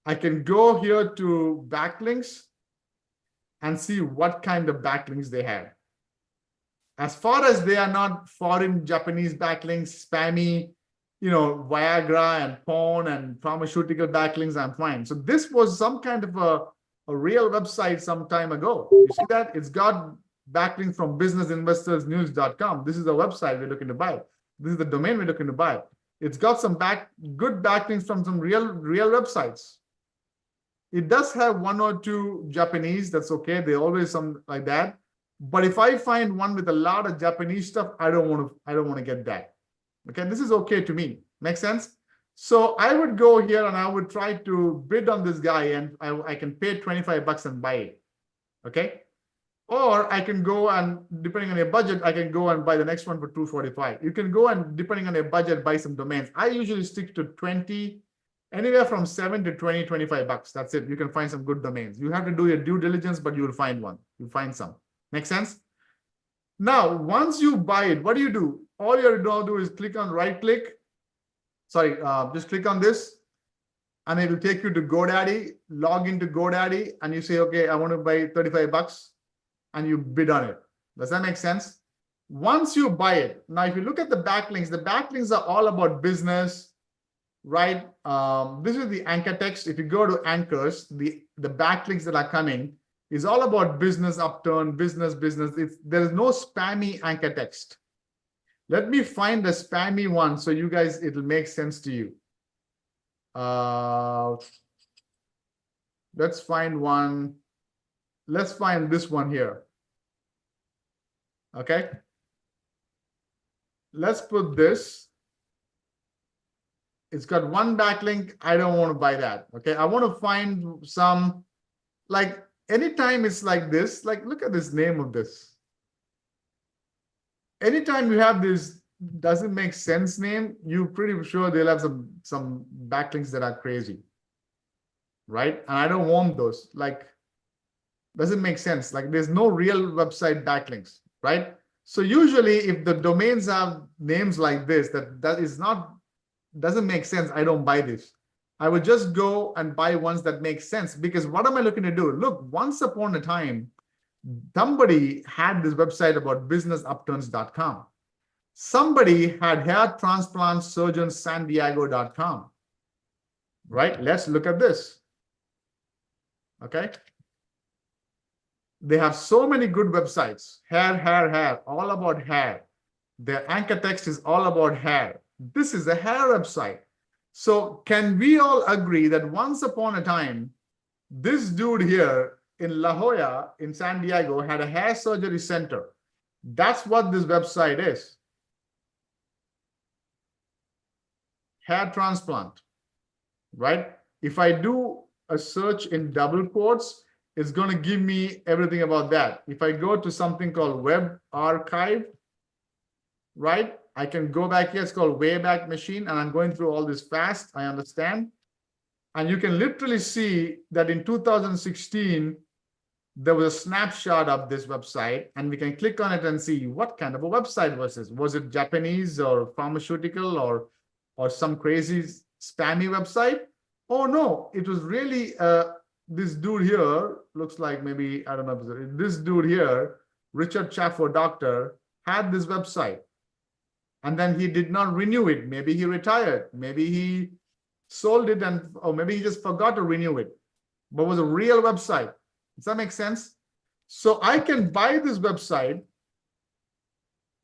I can go here to backlinks and see what kind of backlinks they have. As far as they are not foreign Japanese backlinks, spammy, Viagra and porn and pharmaceutical backlinks, I'm fine. So this was some kind of a real website some time ago. You see that? It's got backlinks from businessinvestorsnews.com. This is the website we're looking to buy. This is the domain we're looking to buy. It's got some good backlinks from some real websites. It does have one or two Japanese. That's okay. They always some like that. But if I find one with a lot of Japanese stuff, I don't want to get that. Okay, this is okay to me. Make sense? So I would go here and I would try to bid on this guy, and I can pay $25 and buy it. Okay, or I can go and, depending on your budget, I can go and buy the next one for $245. You can go and, depending on your budget, buy some domains. I usually stick to 20, anywhere from 7 to 20, $25. That's it. You can find some good domains. You have to do your due diligence, but you will find one. You'll find some. Make sense? Now, once you buy it, what do? All you have to do is click on just click on this, and it will take you to GoDaddy. Log into GoDaddy, and you say, okay, I want to buy $35, and you bid on it. Does that make sense? Once you buy it, now if you look at the backlinks are all about business, right? This is the anchor text. If you go to anchors, the backlinks that are coming is all about business, upturn, business. There is no spammy anchor text. Let me find the spammy one so you guys, it'll make sense to you. Let's find one. Let's find this one here. Okay. Let's put this. It's got one backlink. I don't want to buy that. Okay. I want to find some, like, anytime it's like this, like, look at this name of this. Anytime you have this doesn't make sense name, you're pretty sure they'll have some backlinks that are crazy, right? And I don't want those. Like, doesn't make sense. Like, there's no real website backlinks, right? So usually, if the domains have names like this, doesn't make sense, I don't buy this. I would just go and buy ones that make sense, because what am I looking to do? Look, once upon a time, Somebody had this website about businessupturns.com. Somebody had hairtransplantsurgeonsandiego.com. Right? Let's look at this. Okay. They have so many good websites. Hair, all about hair. Their anchor text is all about hair. This is a hair website. So can we all agree that once upon a time, this dude here in La Jolla, in San Diego, had a hair surgery center? That's what this website is. Hair transplant, right? If I do a search in double quotes, it's going to give me everything about that. If I go to something called Web Archive, right? I can go back here. It's called Wayback Machine, and I'm going through all this fast. I understand. And you can literally see that in 2016, there was a snapshot of this website, and we can click on it and see what kind of a website was this. Was it Japanese or pharmaceutical or some crazy spammy website? Oh no, it was really this dude here, looks like maybe, I don't know, this dude here, Richard Chaffo, doctor, had this website. And then he did not renew it. Maybe he retired. Maybe he sold it, or maybe he just forgot to renew it. But it was a real website. Does that make sense? So I can buy this website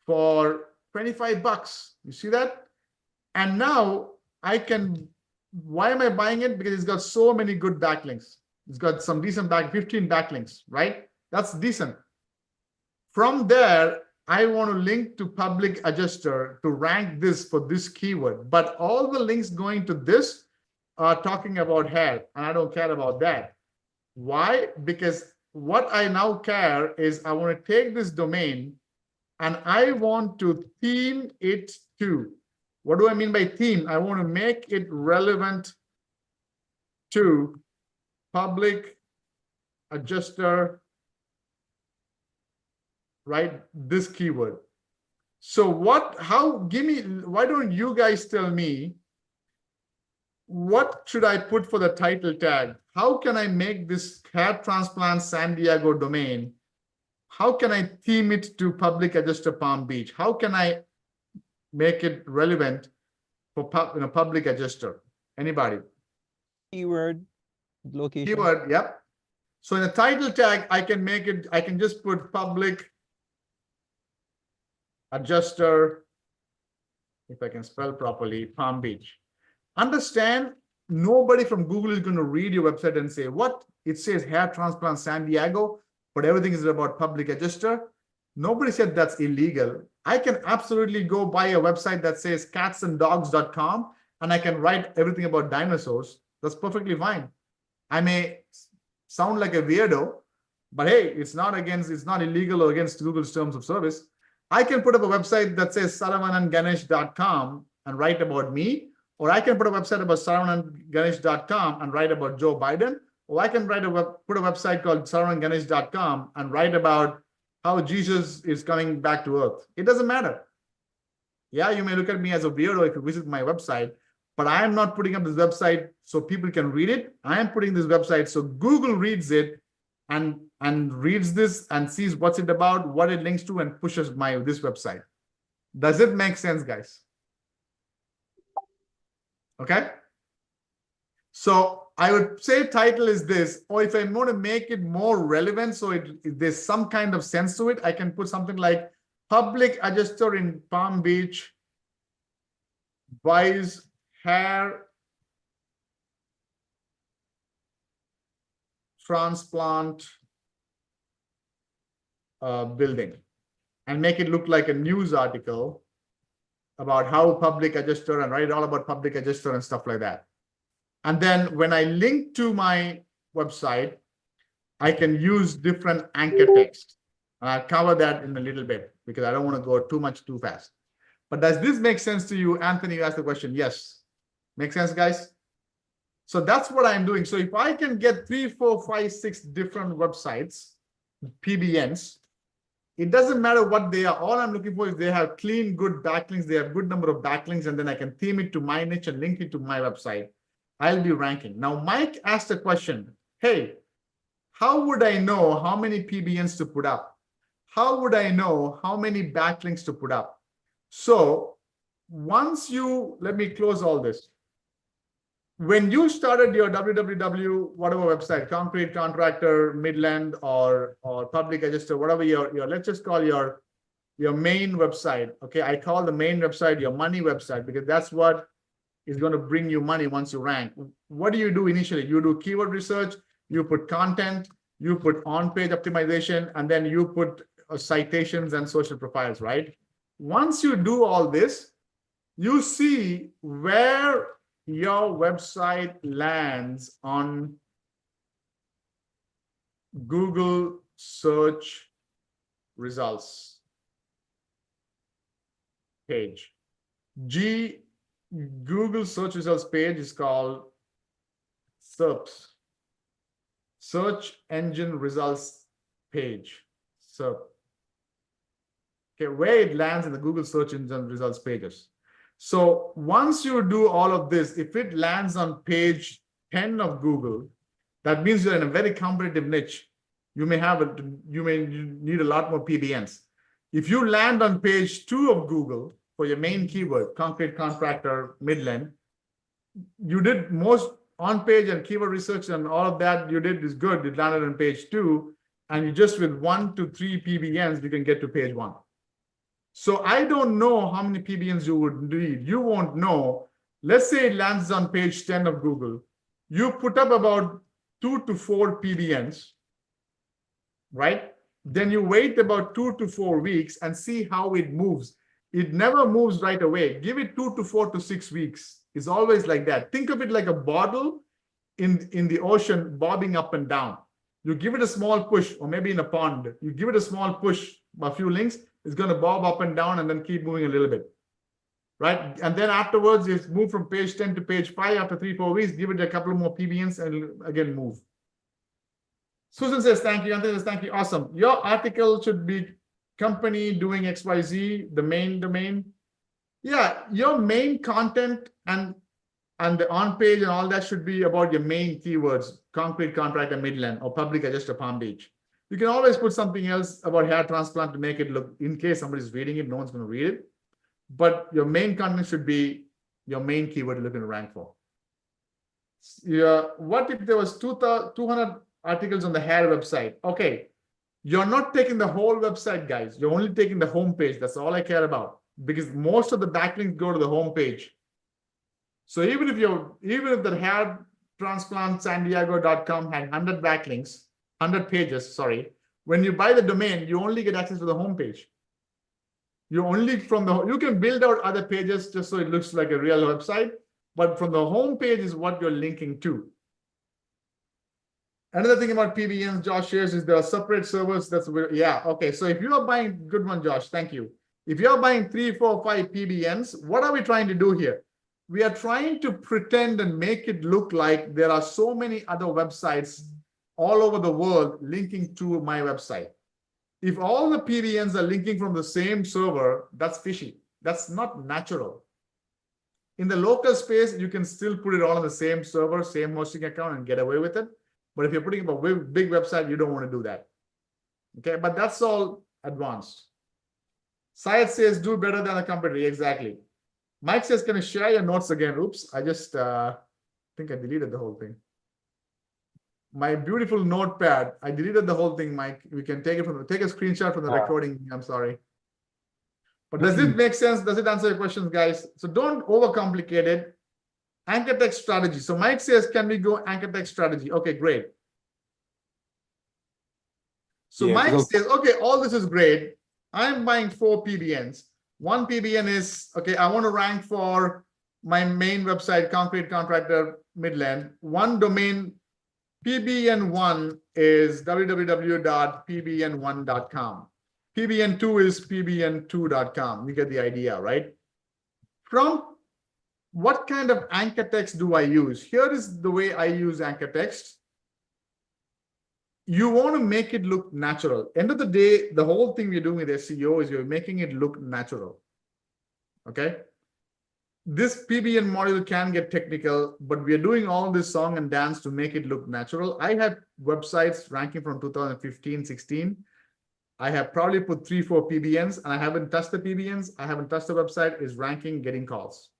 for 25 bucks. You see that? And now I can, why am I buying it? Because it's got so many good backlinks. It's got some decent 15 backlinks, right? That's decent. From there, I want to link to public adjuster to rank this for this keyword. But all the links going to this are talking about hair, and I don't care about that. Why? Because what I now care is I want to take this domain and I want to theme it to. What do I mean by theme? I want to make it relevant to public adjuster, right? This keyword. So why don't you guys tell me, what should I put for the title tag? How can I make this hair transplant San Diego domain? How can I theme it to public adjuster Palm Beach? How can I make it relevant for public adjuster? Anybody? Keyword, location. Keyword, yep. So in the title tag, I can make it, I can just put public adjuster, if I can spell properly, Palm Beach. Understand, nobody from Google is going to read your website and say, what? It says hair transplant San Diego, but everything is about public adjuster. Nobody said that's illegal. I can absolutely go buy a website that says catsanddogs.com, and I can write everything about dinosaurs. That's perfectly fine. I may sound like a weirdo, but hey, it's not illegal or against Google's terms of service. I can put up a website that says SaravananGanesh.com and write about me, or I can put a website about SaravananGanesh.com and write about Joe Biden, or I can put a website called SaravananGanesh.com and write about how Jesus is coming back to earth. It doesn't matter. Yeah, you may look at me as a weirdo if you visit my website, but I am not putting up this website so people can read it. I am putting this website so Google reads it and reads this and sees what's it about, what it links to, and pushes this website. Does it make sense, guys? Okay. So I would say title is this, or if I want to make it more relevant, so there's some kind of sense to it, I can put something like public adjuster in Palm Beach buys hair transplant building, and make it look like a news article about how public adjuster, and write all about public adjuster and stuff like that. And then when I link to my website, I can use different anchor text. And I'll cover that in a little bit because I don't want to go too fast. But does this make sense to you? Anthony, you asked the question. Yes. Make sense, guys? So that's what I'm doing. So if I can get 3, 4, 5, 6 different websites, PBNs, it doesn't matter what they are. All I'm looking for is they have clean, good backlinks. They have good number of backlinks, and then I can theme it to my niche and link it to my website. I'll be ranking. Now, Mike asked a question. Hey, How would I know how many PBNs to put up? How would I know how many backlinks to put up? So once you, let me close all this. When you started your www, whatever website, concrete contractor, Midland, or public adjuster, whatever your let's just call your main website. Okay, I call the main website your money website because that's what is going to bring you money once you rank. What do you do initially? You do keyword research, you put content, you put on-page optimization, and then you put citations and social profiles, right? Once you do all this, you see where your website lands on Google search results page. Google search results page is called SERPs, search engine results page, SERP. Okay, where it lands in the Google search engine results pages. So once you do all of this, if it lands on page 10 of Google, that means you're in a very competitive niche. You may need a lot more PBNs. If you land on page 2 of Google for your main keyword, concrete contractor, Midland, you did most on-page and keyword research and all of that you did is good. It landed on page 2, and you just with 1 to 3 PBNs, you can get to page 1. So I don't know how many PBNs you would need. You won't know. Let's say it lands on page 10 of Google. You put up about 2 to 4 PBNs, right? Then you wait about 2 to 4 weeks and see how it moves. It never moves right away. Give it 2 to 4 to 6 weeks. It's always like that. Think of it like a bottle in the ocean bobbing up and down. You give it a small push, or maybe in a pond, you give it a small push, a few links, it's going to bob up and down and then keep moving a little bit, right? And then afterwards, you move from page 10 to page 5 after 3-4 weeks, give it a couple more PBNs and again move. Susan says, thank you. Anthony says, thank you. Awesome. Your article should be company doing XYZ, the main domain. Yeah, your main content and the on-page and all that should be about your main keywords, concrete contractor, Midland, or public adjuster, Palm Beach. You can always put something else about hair transplant to make it look, in case somebody's reading it, no one's going to read it. But your main content should be your main keyword you're looking to rank for. Yeah, what if there was 200 articles on the hair website? Okay, you're not taking the whole website, guys. You're only taking the home page. That's all I care about, because most of the backlinks go to the home page. So even if the hair transplant sandiego.com had 100 backlinks, 100 pages, sorry, when you buy the domain, you only get access to the home page. You only you can build out other pages just so it looks like a real website, but from the home page is what you're linking to. Another thing about PBNs, Josh shares, is there are separate servers. Yeah, okay. So if you are buying, good one, Josh, thank you. If you're buying 3, 4, 5 PBNs, what are we trying to do here? We are trying to pretend and make it look like there are so many other websites all over the world linking to my website. If all the PBNs are linking from the same server, that's fishy. That's not natural. In the local space, you can still put it all on the same server, same hosting account, and get away with it. But if you're putting up a big website, you don't want to do that. Okay, but that's all advanced. Syed says, do better than the competitor. Exactly. Mike says, can you share your notes again? Oops, I just think I deleted the whole thing. My beautiful notepad, I deleted the whole thing, Mike. We can take a screenshot from the recording. I'm sorry. But does it make sense? Does it answer your questions, guys? So don't overcomplicate it. Anchor text strategy. So Mike says, can we go anchor text strategy? Okay, great. So yeah, Mike says, okay, all this is great. I'm buying 4 PBNs. One PBN is, okay, I want to rank for my main website, concrete contractor, Midland. One domain, PBN1 is www.pbn1.com. PBN2 is pbn2.com. You get the idea, right? From what kind of anchor text do I use? Here is the way I use anchor text. You want to make it look natural. End of the day, the whole thing we're doing with SEO is you're making it look natural. Okay? this PBN module can get technical, but we are doing all this song and dance to make it look natural. I have websites ranking from 2015, 16. I have probably put 3-4 PBNs, and I haven't touched the PBNs. I haven't touched the website. Is ranking, getting calls.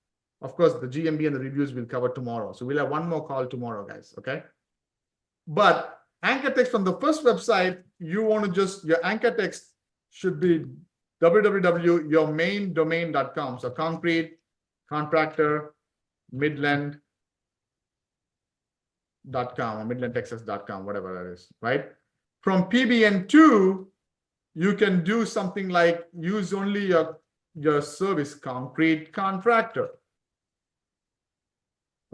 Of course, the GMB and the reviews we'll cover tomorrow. So we'll have one more call tomorrow, guys. Okay. But anchor text from the first website, you want to just, your anchor text should be www.yourmaindomain.com. So concrete, contractor, midland.com or midlandtexas.com, whatever that is, right? From PBN2, you can do something like use only your service, concrete contractor.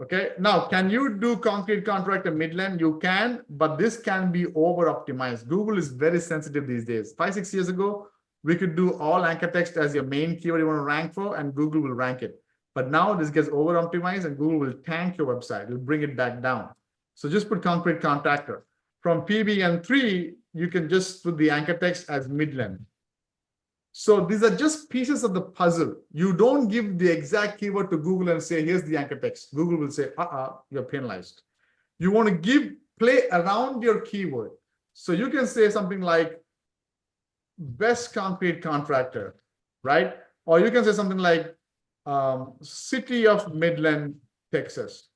Okay, now can you do concrete contractor midland? You can, but this can be over optimized. Google is very sensitive these days. 5-6 years ago, we could do all anchor text as your main keyword you want to rank for, and Google will rank it. But now this gets over optimized and Google will tank your website. It'll bring it back down. So just put concrete contractor. From PBN3, you can just put the anchor text as midland. So these are just pieces of the puzzle. You don't give the exact keyword to Google and say, here's the anchor text. Google will say, you're penalized. You want to play around your keyword. So you can say something like best concrete contractor, right? Or you can say something like city of Midland, Texas,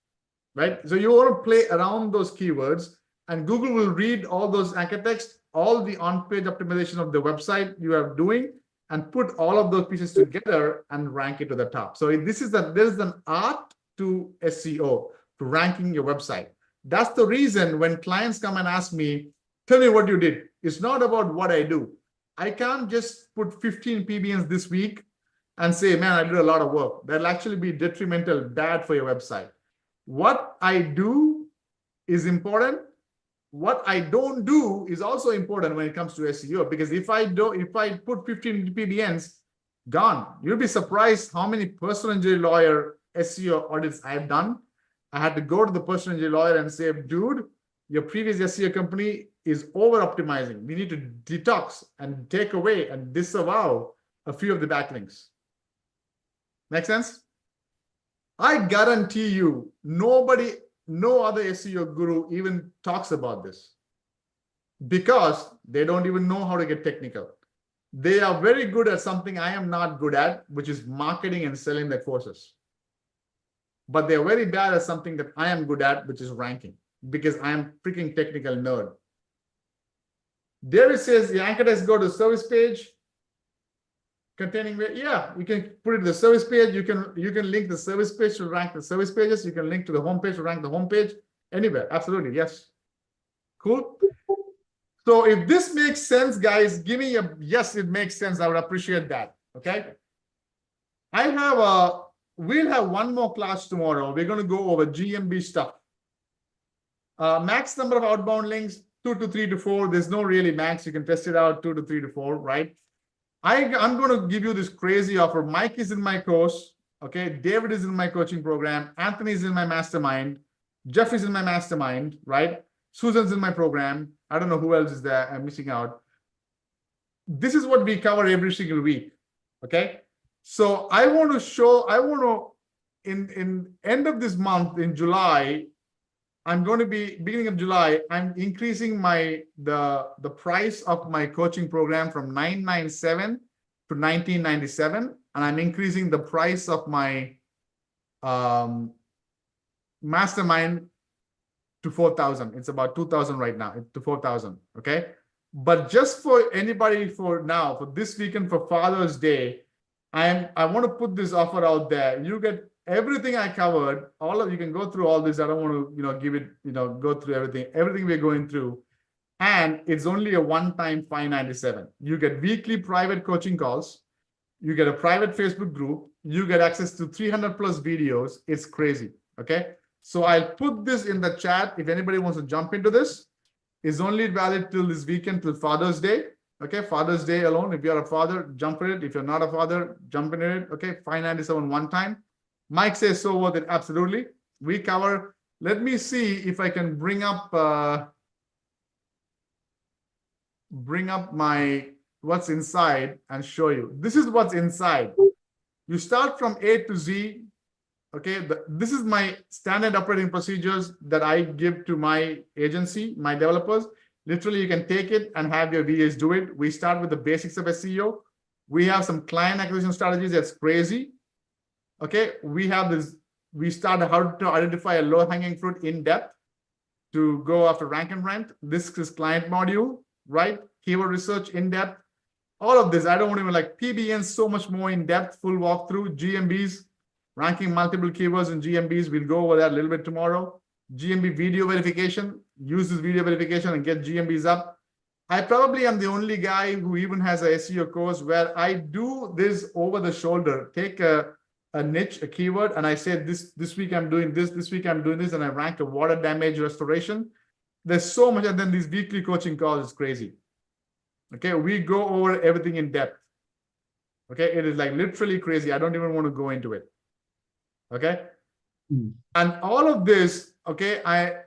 right? So you want to play around those keywords, and Google will read all those anchor text, all the on-page optimization of the website you are doing, and put all of those pieces together and rank it to the top. So there is an art to SEO, to ranking your website. That's the reason when clients come and ask me, tell me what you did. It's not about what I do. I can't just put 15 PBNs this week and say, man, I did a lot of work. That'll actually be detrimental, bad for your website. What I do is important. What I don't do is also important when it comes to SEO, because if I put 15 PBNs, gone. You'll be surprised how many personal injury lawyer SEO audits I've done. I had to go to the personal injury lawyer and say, dude, your previous SEO company is over optimizing. We need to detox and take away and disavow a few of the backlinks. Make sense? I guarantee you, no other SEO guru even talks about this, because they don't even know how to get technical. They are very good at something I am not good at, which is marketing and selling their courses. But they're very bad at something that I am good at, which is ranking, because I am freaking technical nerd. David says the anchor text go to service page containing, yeah, you can put it to the service page. You can link the service page to rank the service pages. You can link to the home page to rank the home page. Anywhere, absolutely, yes. Cool. So if this makes sense, guys, give me a yes, it makes sense. I would appreciate that. Okay. We'll have one more class tomorrow. We're going to go over GMB stuff. Max number of outbound links, 2 to 3 to 4. There's no really max. You can test it out, 2 to 3 to 4, right? I'm going to give you this crazy offer. Mike is in my course. Okay. David is in my coaching program. Anthony is in my mastermind. Jeff is in my mastermind, right? Susan's in my program. I don't know who else is there. I'm missing out. This is what we cover every single week. Okay. So in end of this month, in July, I'm going to be, beginning of July, I'm increasing the price of my coaching program from $997 to $1997, and I'm increasing the price of my mastermind to $4,000. It's about $2,000 right now, to $4,000. Okay, but just for anybody for this weekend for Father's Day, I want to put this offer out there. You get everything I covered. You can go through all this. I don't want to, go through everything we're going through. And it's only a one-time $597. You get weekly private coaching calls. You get a private Facebook group. You get access to 300 plus videos. It's crazy. Okay. So I'll put this in the chat. If anybody wants to jump into this, it's only valid till this weekend, till Father's Day. Okay. Father's Day alone. If you're a father, jump in it. If you're not a father, jump in it. Okay. $597 one time. Mike says so worth it. Absolutely. We cover. Let me see if I can bring up my what's inside and show you. This is what's inside. You start from A to Z. Okay, this is my standard operating procedures that I give to my agency, my developers. Literally, you can take it and have your VAs do it. We start with the basics of SEO. We have some client acquisition strategies that's crazy. Okay, we have this. We start how to identify a low-hanging fruit in depth to go after rank and rent. This is client module, right? Keyword research in depth. All of this, I don't want to even like PBNs so much more in depth, full walkthrough, GMBs, ranking multiple keywords in GMBs. We'll go over that a little bit tomorrow. GMB video verification, use this video verification and get GMBs up. I probably am the only guy who even has a SEO course where I do this over the shoulder, take a niche, a keyword, and I say this week I'm doing this week I'm doing this, and I rank a water damage restoration. There's so much, and then these weekly coaching calls is crazy. Okay, we go over everything in depth. Okay, it is like literally crazy. I don't even want to go into it. Okay, and all of this, okay,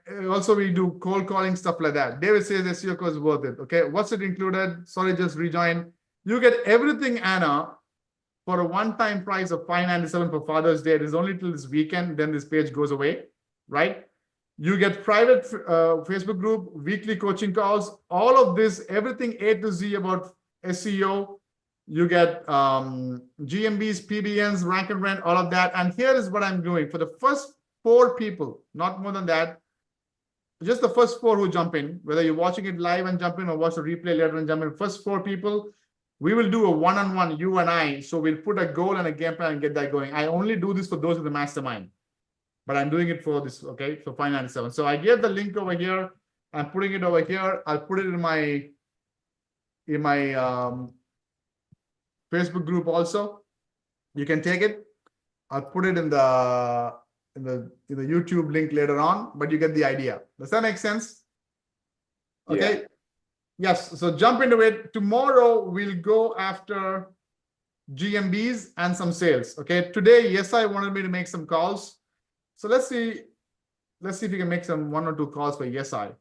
we do cold calling, stuff like that. David says SEO course is worth it. Okay, what's it included? Sorry, just rejoin. You get everything, Anna, for a one-time price of $597 for Father's Day. It is only till this weekend, then this page goes away, right? You get private Facebook group, weekly coaching calls, all of this, everything A to Z about SEO. You get GMBs, PBNs, rank and rent, all of that. And here is what I'm doing for the first 4 people, not more than that. Just the first 4 who jump in, whether you're watching it live and jump in or watch the replay later and jump in. First 4 people, we will do a one-on-one, you and I. So we'll put a goal and a game plan and get that going. I only do this for those in the mastermind, but I'm doing it for this, okay, for $597. So I gave the link over here. I'm putting it over here. I'll put it in my Facebook group also. You can take it. I'll put it in the YouTube link later on, but you get the idea. Does that make sense? Okay. Yeah. Yes. So jump into it. Tomorrow we'll go after GMBs and some sales. Okay. Today, yes, I wanted me to make some calls. So let's see if you can make some 1 or 2 calls for YesI.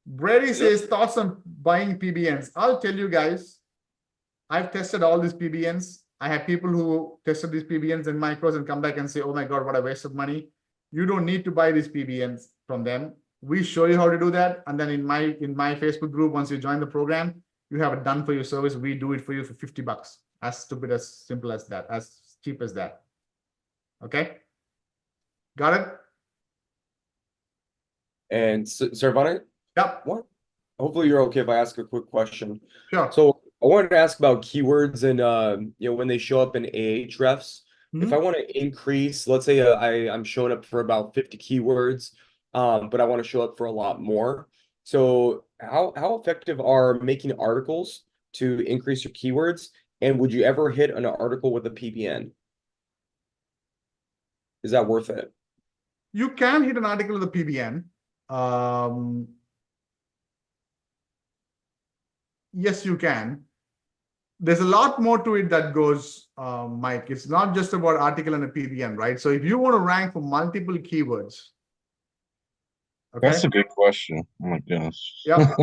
Brady says thoughts on buying PBNs. I'll tell you guys, I've tested all these PBNs. I have people who tested these PBNs in my course and come back and say, oh my God, what a waste of money. You don't need to buy these PBNs from them. We show you how to do that. And then in my Facebook group, once you join the program, you have it done for your service. We do it for you for $50. As stupid, as simple as that, as cheap as that. Okay. Got it? And Saravanan? Yep. What? Hopefully you're okay if I ask a quick question. Sure. So I wanted to ask about keywords and when they show up in Ahrefs. If I want to increase, let's say I'm showing up for about 50 keywords, but I want to show up for a lot more. So how effective are making articles to increase your keywords? And would you ever hit an article with a PBN? Is that worth it? You can hit an article with a PBN. Yes, you can. There's a lot more to it that goes, Mike. It's not just about article and a PBN, right? So if you want to rank for multiple keywords. Okay? That's a good question. Oh my goodness. Yeah.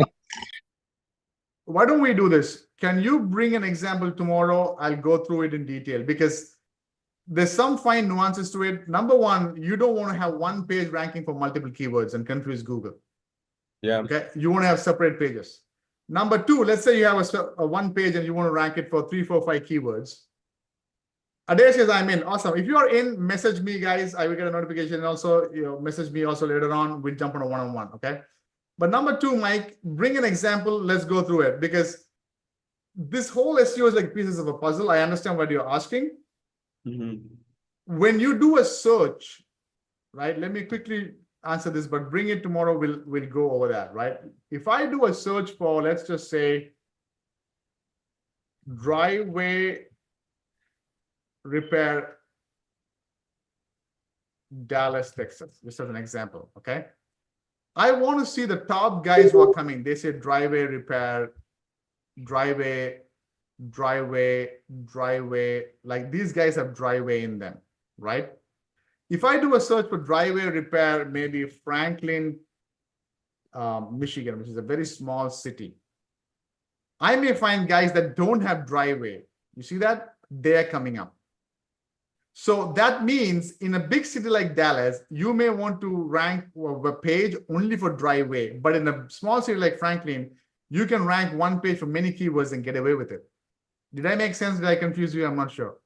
Why don't we do this? Can you bring an example tomorrow? I'll go through it in detail because there's some fine nuances to it. Number one, you don't want to have one page ranking for multiple keywords and confuse Google. Yeah. Okay. You want to have separate pages. Number two, let's say you have a one page and you want to rank it for 3, 4, 5 keywords. Adesh says, I'm in. Awesome. If you are in, message me, guys. I will get a notification. And also, message me also later on. We'll jump on a one-on-one. Okay. But number two, Mike, bring an example. Let's go through it because this whole SEO is like pieces of a puzzle. I understand what you're asking. When you do a search, right? Let me quickly answer this, but bring it tomorrow. We'll go over that, right? If I do a search for, let's just say, driveway repair, Dallas, Texas, just as an example, okay? I want to see the top guys who are coming. They say driveway repair, driveway, like these guys have driveway in them, right? If I do a search for driveway repair, maybe Franklin, Michigan, which is a very small city, I may find guys that don't have driveway. You see that? They're coming up. So that means in a big city like Dallas, you may want to rank a page only for driveway. But in a small city like Franklin, you can rank one page for many keywords and get away with it. Did I make sense? Did I confuse you? I'm not sure.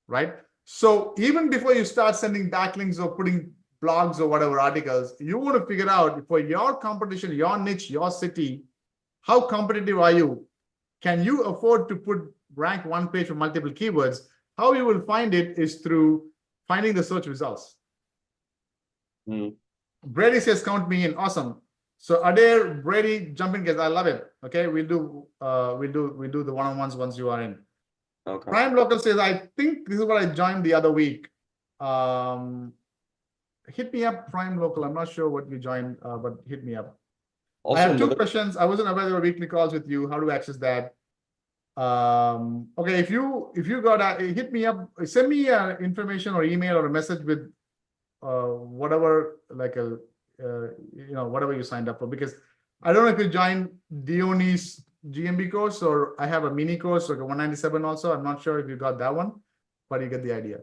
Right? So even before you start sending backlinks or putting blogs or whatever articles, you want to figure out for your competition, your niche, your city, how competitive are you? Can you afford to rank one page for multiple keywords? How you will find it is through finding the search results. Brady says, count me in. Awesome. So Adair, Brady, jump in, guys. I love it. Okay, we'll do the one-on-ones once you are in. Okay. Prime Local says, I think this is what I joined the other week. Hit me up, Prime Local. I'm not sure what you joined, but hit me up. Also, I have two questions. I wasn't aware there were weekly calls with you. How to access that? Okay, if you got hit me up, send me information or email or a message with whatever, like a whatever you signed up for, because I don't know if you joined Dion's GMB course, or I have a mini course like a 197 also. I'm not sure if you got that one, but you get the idea.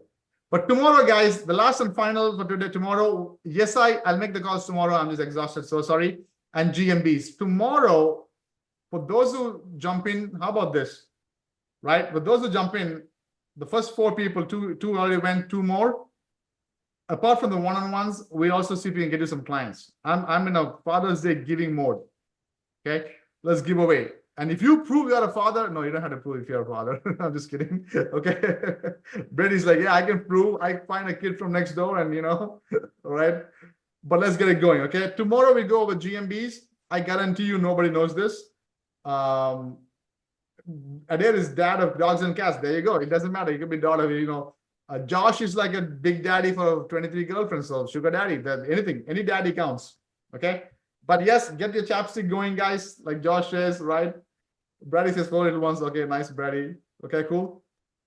But tomorrow, guys, the last and final for today, tomorrow, yes, I'll make the calls tomorrow. I'm just exhausted, so sorry. And GMBs tomorrow, for those who jump in, how about this? Right? For those who jump in, the first 4 people, two already went, 2 more. Apart from the one-on-ones, we also see if we can get you some clients. I'm in a Father's Day giving mode. Okay, let's give away. And if you prove you're a father, no, you don't have to prove if you're a father. I'm just kidding. Okay. Brady's like, yeah, I can prove. I find a kid from next door, and all right. But let's get it going. Okay. Tomorrow we go over GMBs. I guarantee you nobody knows this. Adair is dad of dogs and cats. There you go. It doesn't matter. You could be daughter, Josh is like a big daddy for 23 girlfriends, so sugar daddy. That anything, any daddy counts. Okay. But yes, get your chapstick going, guys. Like Josh says, right? Brady says 4 little ones. Okay, nice, Brady. Okay, cool.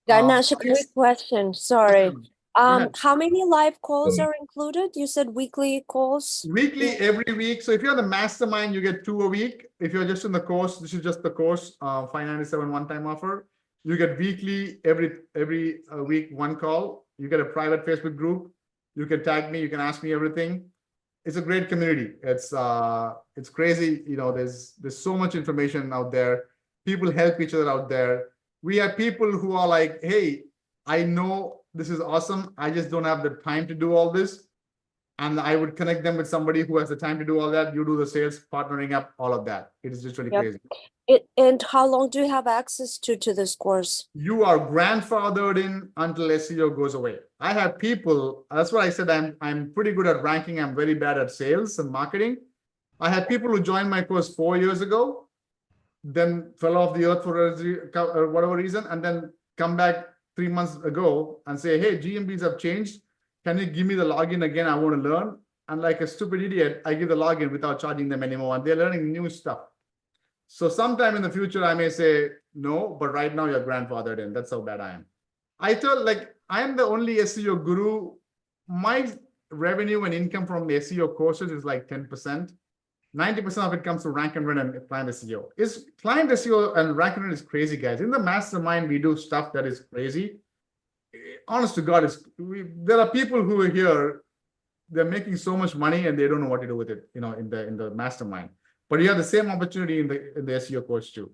Ganesh, a quick question. Sorry. ahead. How many live calls are included? You said weekly calls? Weekly, every week. So if you're the mastermind, you get 2 a week. If you're just in the course, this is just the course, $597 one-time offer. You get weekly, every week 1 call. You get a private Facebook group. You can tag me. You can ask me everything. It's a great community. It's crazy. There's so much information out there. People help each other out there. We have people who are like, hey, I know this is awesome. I just don't have the time to do all this. And I would connect them with somebody who has the time to do all that. You do the sales, partnering up, all of that. It is just really crazy. And how long do you have access to this course? You are grandfathered in until SEO goes away. I have people, that's what I said, I'm pretty good at ranking. I'm very bad at sales and marketing. I had people who joined my course 4 years ago, then fell off the earth for whatever reason, and then come back 3 months ago and say, hey, GMBs have changed. Can you give me the login again? I want to learn. And like a stupid idiot, I give the login without charging them anymore. And they're learning new stuff. So sometime in the future, I may say no, but right now you're grandfathered in. That's how bad I am. I thought I am the only SEO guru. My revenue and income from the SEO courses is like 10%. 90% of it comes to rank and run and client SEO. Client SEO and rank and run is crazy, guys. In the mastermind, we do stuff that is crazy. Honest to God, there are people who are here, they're making so much money and they don't know what to do with it, in the mastermind. But you have the same opportunity in the SEO course too.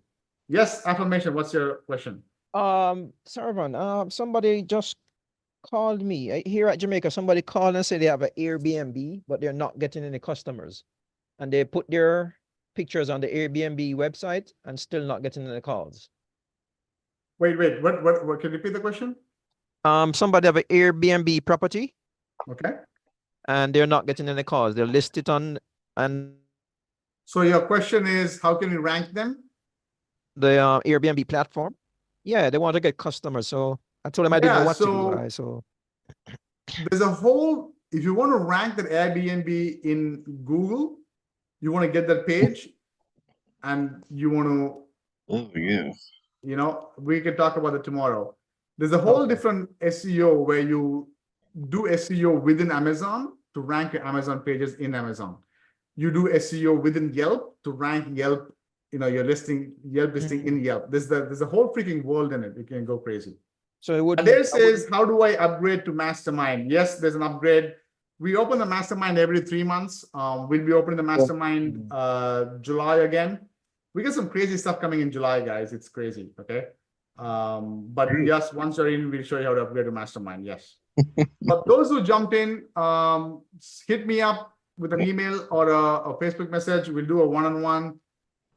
Yes, affirmation. What's your question? Saravanan, somebody just called me here at Jamaica. Somebody called and said they have an Airbnb, but they're not getting any customers. And they put their pictures on the Airbnb website and still not getting any calls. Wait, what can you repeat the question? Somebody have an Airbnb property. Okay. And they're not getting any calls. They're listed on, and so your question is, how can we rank them? The Airbnb platform. Yeah, they want to get customers. So I told them I didn't know what to do. So there's a whole, if you want to rank that Airbnb in Google, you want to get that page and you want to, Oh, yeah. we can talk about it tomorrow. There's a whole different SEO where you do SEO within Amazon to rank your Amazon pages in Amazon. You do SEO within Yelp to rank Yelp, your Yelp listing in Yelp. There's a whole freaking world in it. You can go crazy. So it would. Adair says, how do I upgrade to mastermind? Yes, there's an upgrade. We open the mastermind every 3 months. We'll be opening the mastermind July again. We got some crazy stuff coming in July, guys. It's crazy. Okay. But yes, once you're in, we'll show you how to upgrade to mastermind. Yes. But those who jumped in, hit me up with an email or a Facebook message. We'll do a one-on-one.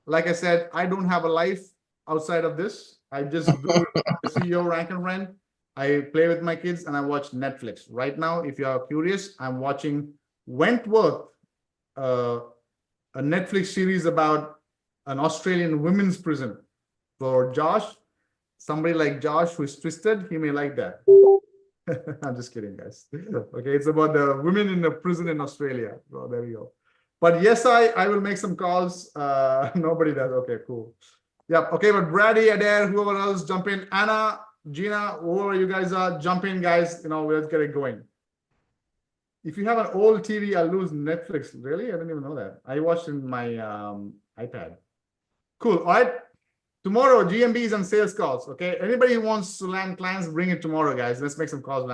Like I said, I don't have a life outside of this. I just do SEO, rank and rent. I play with my kids and I watch Netflix. Right now, if you are curious, I'm watching Wentworth, a Netflix series about an Australian women's prison. For Josh, somebody like Josh who is twisted, he may like that. I'm just kidding, guys. Okay, it's about the women in the prison in Australia. So there you go. But yes, I will make some calls. Nobody does. Okay, cool. Yep. Okay, but Brady, Adair, whoever else, jump in. Anna, Gina, whoever you guys are, jump in, guys. You know, let's get it going. If you have an old TV, I'll lose Netflix. Really? I didn't even know that. I watched in my iPad. Cool. All right. Tomorrow, GMBs and sales calls. Okay. Anybody who wants to land clients, bring it tomorrow, guys. Let's make some calls.